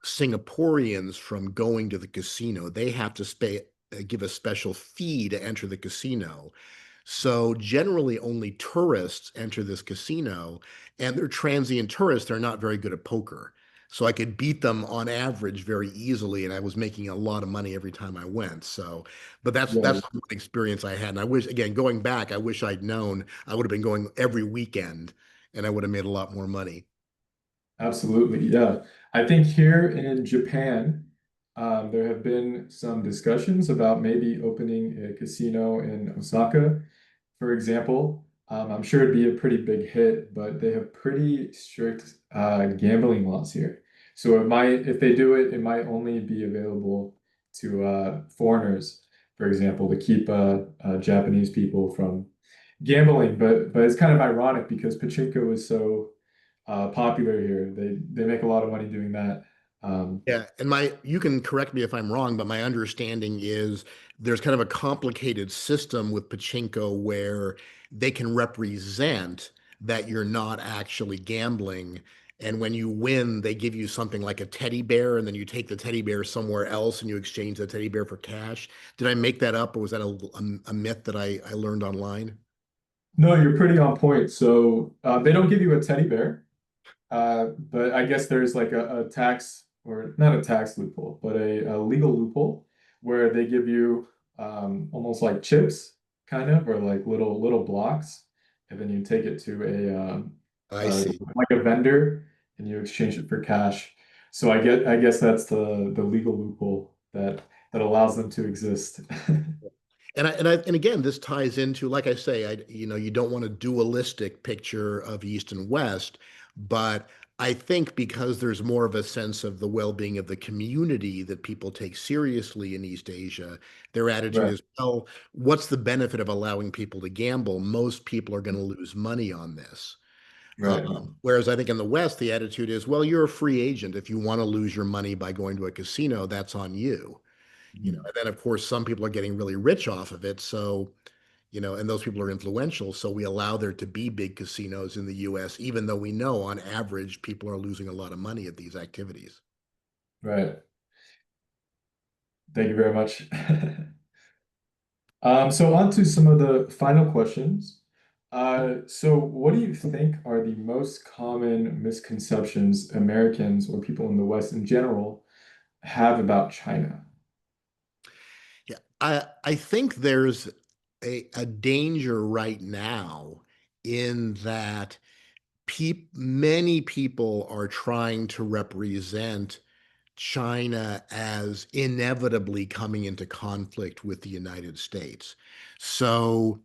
Speaker 2: Singaporeans from going to the casino. They have to give a special fee to enter the casino. So generally only tourists enter this casino, and they're transient tourists. They're not very good at poker. So I could beat them on average very easily, and I was making a lot of money every time I went. So, but that's
Speaker 1: Yeah,
Speaker 2: one experience I had. And I wish, again, going back, I wish I'd known. I would have been going every weekend, and I would have made a lot more money.
Speaker 1: absolutely. Yeah. I think here in Japan, there have been some discussions about maybe opening a casino in Osaka, for example. I'm sure it'd be a pretty big hit, but they have pretty strict gambling laws here. So it might, if they do it, it might only be available to foreigners, for example, to keep Japanese people from gambling. But it's kind of ironic because pachinko is so popular here. They make a lot of money doing that. Um,
Speaker 2: Yeah, and you can correct me if I'm wrong, but my understanding is there's kind of a complicated system with pachinko where they can represent that you're not actually gambling. And when you win, they give you something like a teddy bear, and then you take the teddy bear somewhere else and you exchange the teddy bear for cash. Did I make that up, or was that a myth that I learned online?
Speaker 1: no, you're pretty on point. So they don't give you a teddy bear. But I guess there's like a tax, or not a tax loophole, but a legal loophole where they give you almost like chips, kind of, or like little blocks, and then you take it to
Speaker 2: I see.
Speaker 1: like a vendor and you exchange it for cash. So I guess that's the legal loophole that allows them to exist.
Speaker 2: And again, this ties into, like I say, you don't want a dualistic picture of East and West, but I think because there's more of a sense of the well-being of the community that people take seriously in East Asia, their attitude
Speaker 1: Right,
Speaker 2: is, well, what's the benefit of allowing people to gamble? Most people are going to lose money on this.
Speaker 1: right.
Speaker 2: Whereas I think in the West, the attitude is, well, you're a free agent. If you want to lose your money by going to a casino, that's on you.
Speaker 1: Mhm.
Speaker 2: And then of course some people are getting really rich off of it. So, and those people are influential. So we allow there to be big casinos in the US, even though we know on average people are losing a lot of money at these activities.
Speaker 1: Right. Thank you very much. So on to some of the final questions. So what do you think are the most common misconceptions Americans or people in the West in general have about China?
Speaker 2: Yeah, I think there's a danger right now in that many people are trying to represent China as inevitably coming into conflict with the United States. So,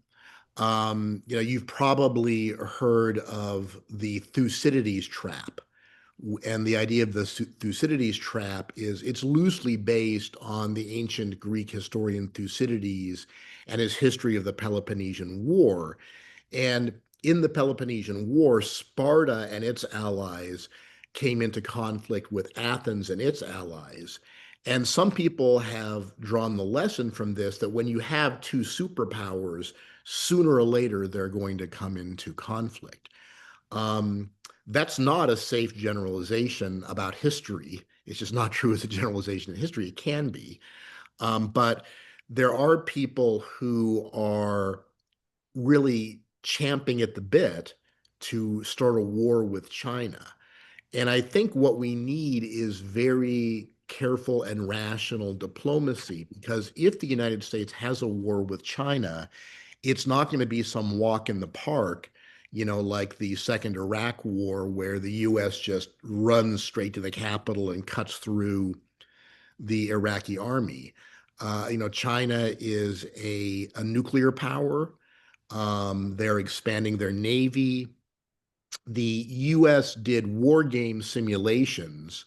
Speaker 2: you've probably heard of the Thucydides trap. And the idea of the Thucydides trap is it's loosely based on the ancient Greek historian Thucydides and his history of the Peloponnesian War. And in the Peloponnesian War, Sparta and its allies came into conflict with Athens and its allies. And some people have drawn the lesson from this that when you have two superpowers, sooner or later they're going to come into conflict. Um, that's not a safe generalization about history. It's just not true as a generalization in history. It can be. But there are people who are really champing at the bit to start a war with China. And I think what we need is very careful and rational diplomacy, because if the United States has a war with China, it's not going to be some walk in the park, like the second Iraq war, where the US just runs straight to the capital and cuts through the Iraqi army. China is a nuclear power. They're expanding their navy. The US did war game simulations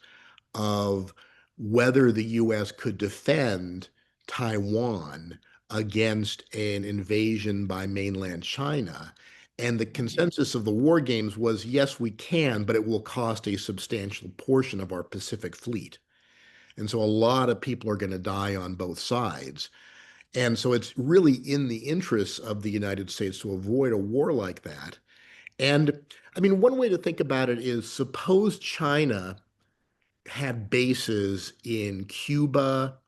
Speaker 2: of whether the US could defend Taiwan against an invasion by mainland China. And the consensus of the war games was yes, we can, but it will cost a substantial portion of our Pacific fleet. And so a lot of people are going to die on both sides. And so it's really in the interests of the United States to avoid a war like that. And I mean, one way to think about it is suppose China had bases in Cuba,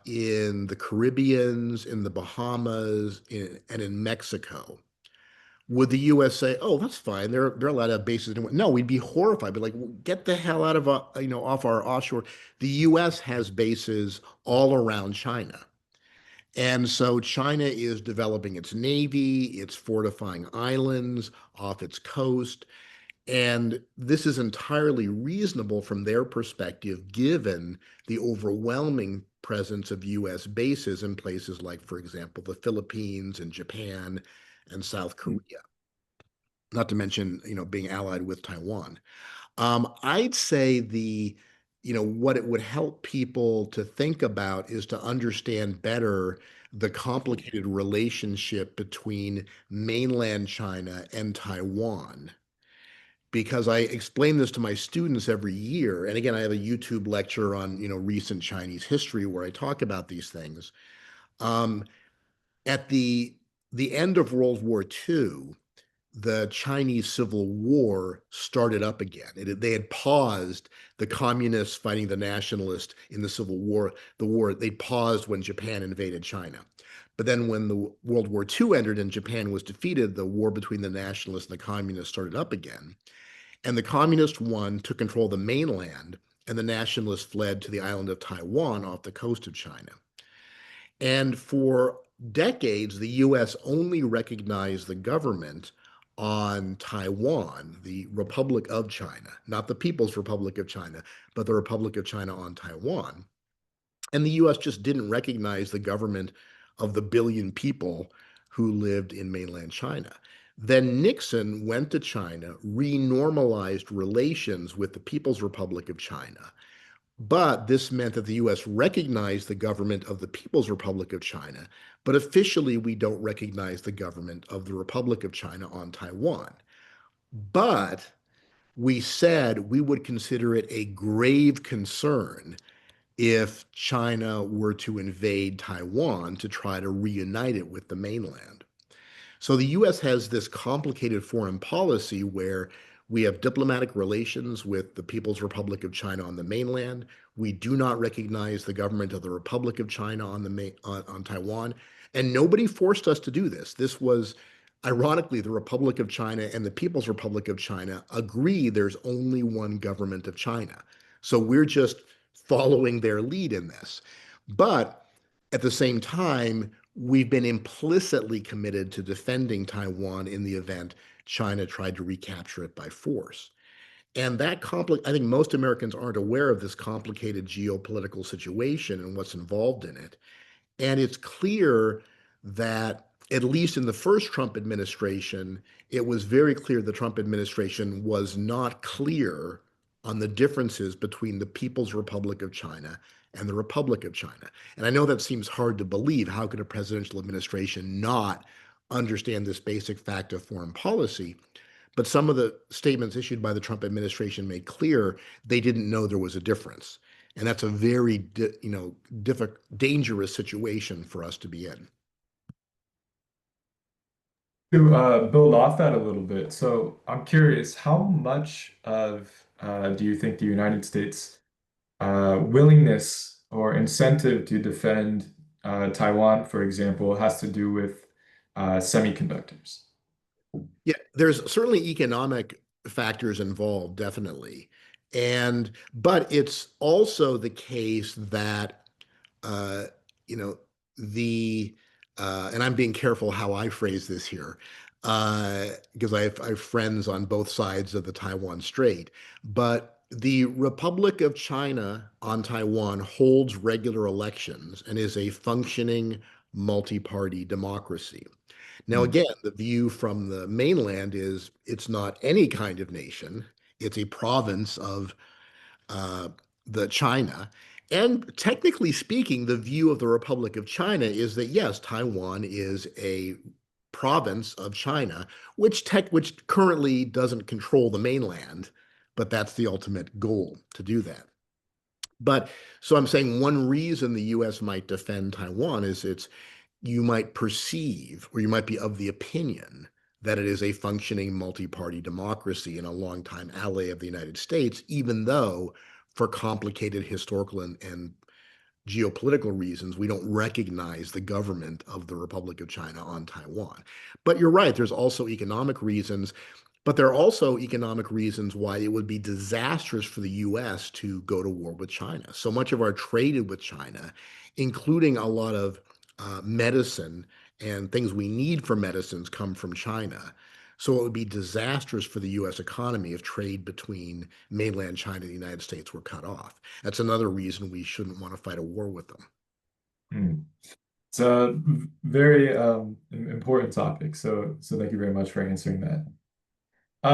Speaker 2: in the Caribbeans, in the Bahamas, and in Mexico. Would the U.S. say, "Oh, that's fine. They're allowed to have bases"? No, we'd be horrified. But like, get the hell out of off our offshore. The U.S. has bases all around China. And so China is developing its navy, it's fortifying islands off its coast. And this is entirely reasonable from their perspective, given the overwhelming presence of US bases in places like, for example, the Philippines and Japan and South Korea, not to mention, being allied with Taiwan. I'd say what it would help people to think about is to understand better the complicated relationship between mainland China and Taiwan. Because I explain this to my students every year. And again, I have a YouTube lecture on, recent Chinese history where I talk about these things. Um, at the end of World War II, the Chinese Civil War started up again. They had paused the communists fighting the nationalists in the Civil War. They paused when Japan invaded China. But then when the World War II entered and Japan was defeated, the war between the nationalists and the communists started up again. And the communists won, took control of the mainland, and the nationalists fled to the island of Taiwan off the coast of China. And for decades, the US only recognized the government on Taiwan, the Republic of China, not the People's Republic of China, but the Republic of China on Taiwan. And the US just didn't recognize the government of the billion people who lived in mainland China. Then Nixon went to China, renormalized relations with the People's Republic of China, but this meant that the US recognized the government of the People's Republic of China, but officially we don't recognize the government of the Republic of China on Taiwan. But we said we would consider it a grave concern if China were to invade Taiwan to try to reunite it with the mainland. So the US has this complicated foreign policy where we have diplomatic relations with the People's Republic of China on the mainland. We do not recognize the government of the Republic of China on Taiwan, and nobody forced us to do this. This was ironically the Republic of China and the People's Republic of China agree there's only one government of China. So we're just following their lead in this. But at the same time, we've been implicitly committed to defending Taiwan in the event China tried to recapture it by force. And I think most Americans aren't aware of this complicated geopolitical situation and what's involved in it. And it's clear that, at least in the first Trump administration, it was very clear the Trump administration was not clear on the differences between the People's Republic of China and the Republic of China. And I know that seems hard to believe. How could a presidential administration not understand this basic fact of foreign policy? But some of the statements issued by the Trump administration made clear they didn't know there was a difference. And that's a very, dangerous situation for us to be in.
Speaker 1: To build off that a little bit, so I'm curious, how much of do you think the United States willingness or incentive to defend Taiwan, for example, has to do with semiconductors?
Speaker 2: Yeah, there's certainly economic factors involved, definitely. But it's also the case that uh, you know, and I'm being careful how I phrase this here, because I have friends on both sides of the Taiwan Strait. But the Republic of China on Taiwan holds regular elections and is a functioning multi-party democracy. Now,
Speaker 1: Hmm.
Speaker 2: again, the view from the mainland is it's not any kind of nation. It's a province of uh, the China. And technically speaking, the view of the Republic of China is that yes, Taiwan is a province of China, which currently doesn't control the mainland, but that's the ultimate goal to do that. But so I'm saying one reason the US might defend Taiwan is you might perceive or you might be of the opinion that it is a functioning multi-party democracy and a longtime ally of the United States, even though for complicated historical and geopolitical reasons, we don't recognize the government of the Republic of China on Taiwan. But you're right, there's also economic reasons, but there are also economic reasons why it would be disastrous for the US to go to war with China. So much of our trade with China, including a lot of medicine and things we need for medicines, come from China. So it would be disastrous for the US economy if trade between mainland China and the United States were cut off. That's another reason we shouldn't want to fight a war with them.
Speaker 1: Hmm. It's a very important topic. So thank you very much for answering that.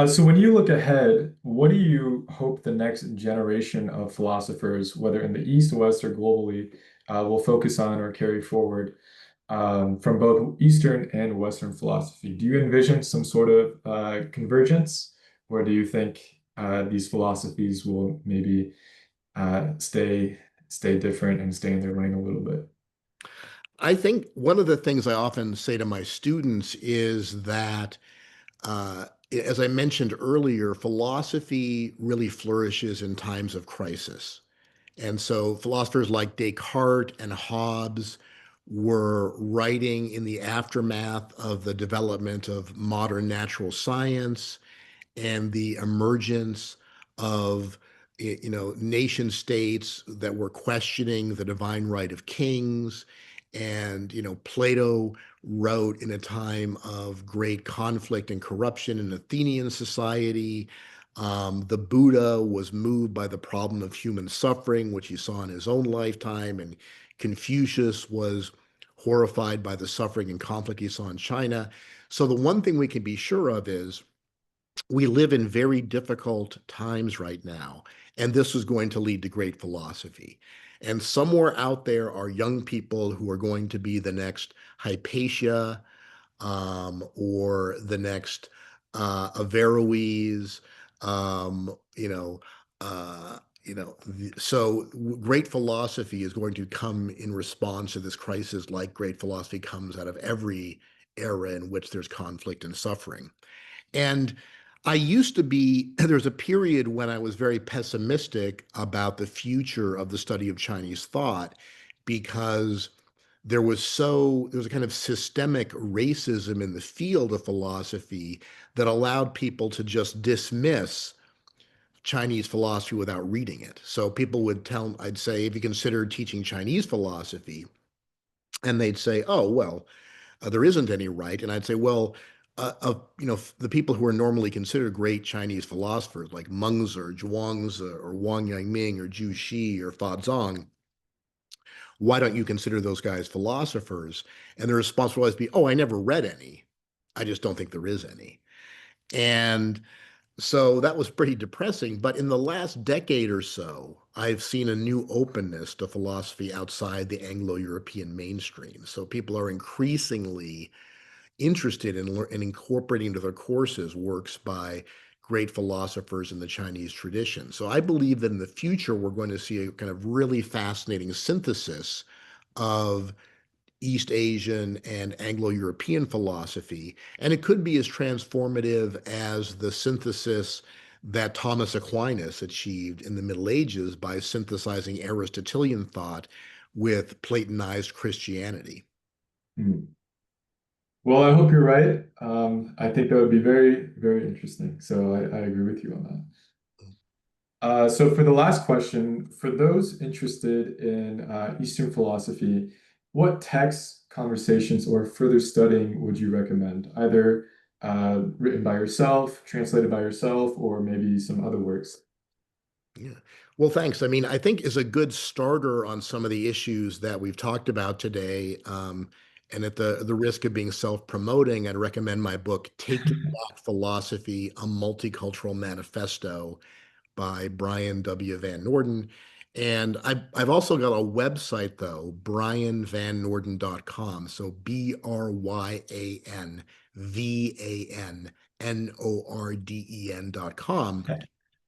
Speaker 1: So when you look ahead, what do you hope the next generation of philosophers, whether in the East, West, or globally, will focus on or carry forward from both Eastern and Western philosophy? Do you envision some sort of convergence, or do you think these philosophies will maybe stay different and stay in their lane a little bit?
Speaker 2: I think one of the things I often say to my students is that, as I mentioned earlier, philosophy really flourishes in times of crisis. And so philosophers like Descartes and Hobbes were writing in the aftermath of the development of modern natural science and the emergence of nation states that were questioning the divine right of kings. And Plato wrote in a time of great conflict and corruption in Athenian society. The Buddha was moved by the problem of human suffering, which he saw in his own lifetime, and Confucius was horrified by the suffering and conflict he saw in China. So the one thing we can be sure of is we live in very difficult times right now, and this is going to lead to great philosophy. And somewhere out there are young people who are going to be the next Hypatia, or the next Averroes. Um, you know, so great philosophy is going to come in response to this crisis, like great philosophy comes out of every era in which there's conflict and suffering. And I used to be, there's a period when I was very pessimistic about the future of the study of Chinese thought because there was a kind of systemic racism in the field of philosophy that allowed people to just dismiss Chinese philosophy without reading it. So people would tell, I'd say, if you consider teaching Chinese philosophy, and they'd say, oh, well, there isn't any right. And I'd say, well, the people who are normally considered great Chinese philosophers like Mengzi or Zhuangzi or Wang Yangming or Zhu Xi or Fa Zong, why don't you consider those guys philosophers? And the response will always be, oh, I never read any. I just don't think there is any. And so that was pretty depressing. But in the last decade or so, I've seen a new openness to philosophy outside the Anglo-European mainstream. So people are increasingly interested in incorporating into their courses works by great philosophers in the Chinese tradition. So I believe that in the future, we're going to see a kind of really fascinating synthesis of East Asian and Anglo-European philosophy. And it could be as transformative as the synthesis that Thomas Aquinas achieved in the Middle Ages by synthesizing Aristotelian thought with Platonized Christianity.
Speaker 1: Hmm. Well, I hope you're right. I think that would be very, very interesting. So I agree with you on that. So for the last question, for those interested in Eastern philosophy, what texts, conversations, or further studying would you recommend? Either written by yourself, translated by yourself, or maybe some other works.
Speaker 2: Yeah. Well, thanks. I mean, I think is a good starter on some of the issues that we've talked about today. And at the risk of being self-promoting, I'd recommend my book, Taking Back Philosophy, A Multicultural Manifesto by Bryan W. Van Norden. And I've also got a website though, bryanvannorden.com. So BRYANVANNORDEN.com.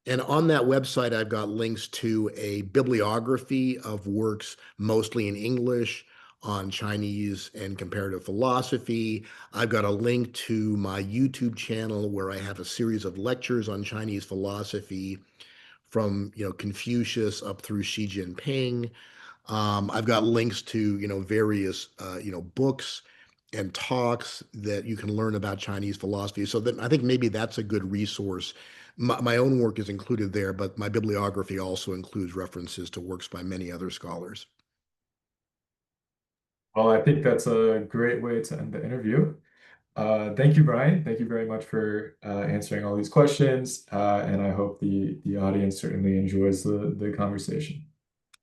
Speaker 2: And on that website, I've got links to a bibliography of works, mostly in English, on Chinese and comparative philosophy. I've got a link to my YouTube channel where I have a series of lectures on Chinese philosophy from Confucius up through Xi Jinping. I've got links to, various, books and talks that you can learn about Chinese philosophy. So then I think maybe that's a good resource. My own work is included there, but my bibliography also includes references to works by many other scholars.
Speaker 1: Well, I think that's a great way to end the interview. Thank you, Brian. Thank you very much for answering all these questions, and I hope the audience certainly enjoys the conversation.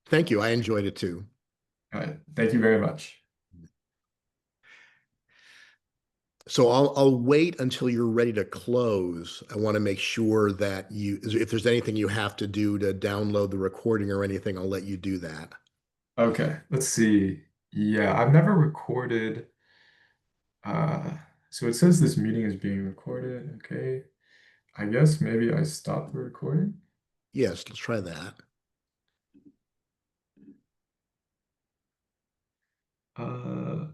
Speaker 2: Thank you. I enjoyed it too.
Speaker 1: All right. Thank you very much.
Speaker 2: So I'll wait until you're ready to close. I want to make sure that if there's anything you have to do to download the recording or anything, I'll let you do that.
Speaker 1: Okay, let's see. Yeah, I've never recorded. Uh, so it says this meeting is being recorded. Okay, I guess maybe I stopped the recording.
Speaker 2: Yes, let's try that.
Speaker 1: Uh,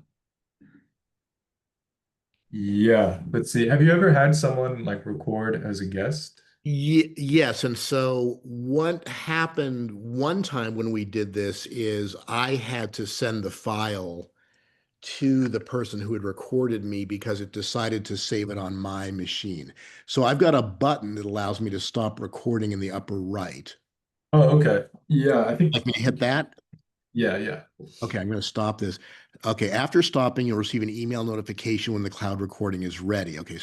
Speaker 1: yeah, let's see. Have you ever had someone like record as a guest?
Speaker 2: Yes, and so what happened one time when we did this is I had to send the file to the person who had recorded me because it decided to save it on my machine. So I've got a button that allows me to stop recording in the upper right.
Speaker 1: Oh, okay. Yeah, I think.
Speaker 2: Like me to hit that?
Speaker 1: Yeah, yeah.
Speaker 2: Okay, I'm going to stop this. Okay, after stopping, you'll receive an email notification when the cloud recording is ready. Okay,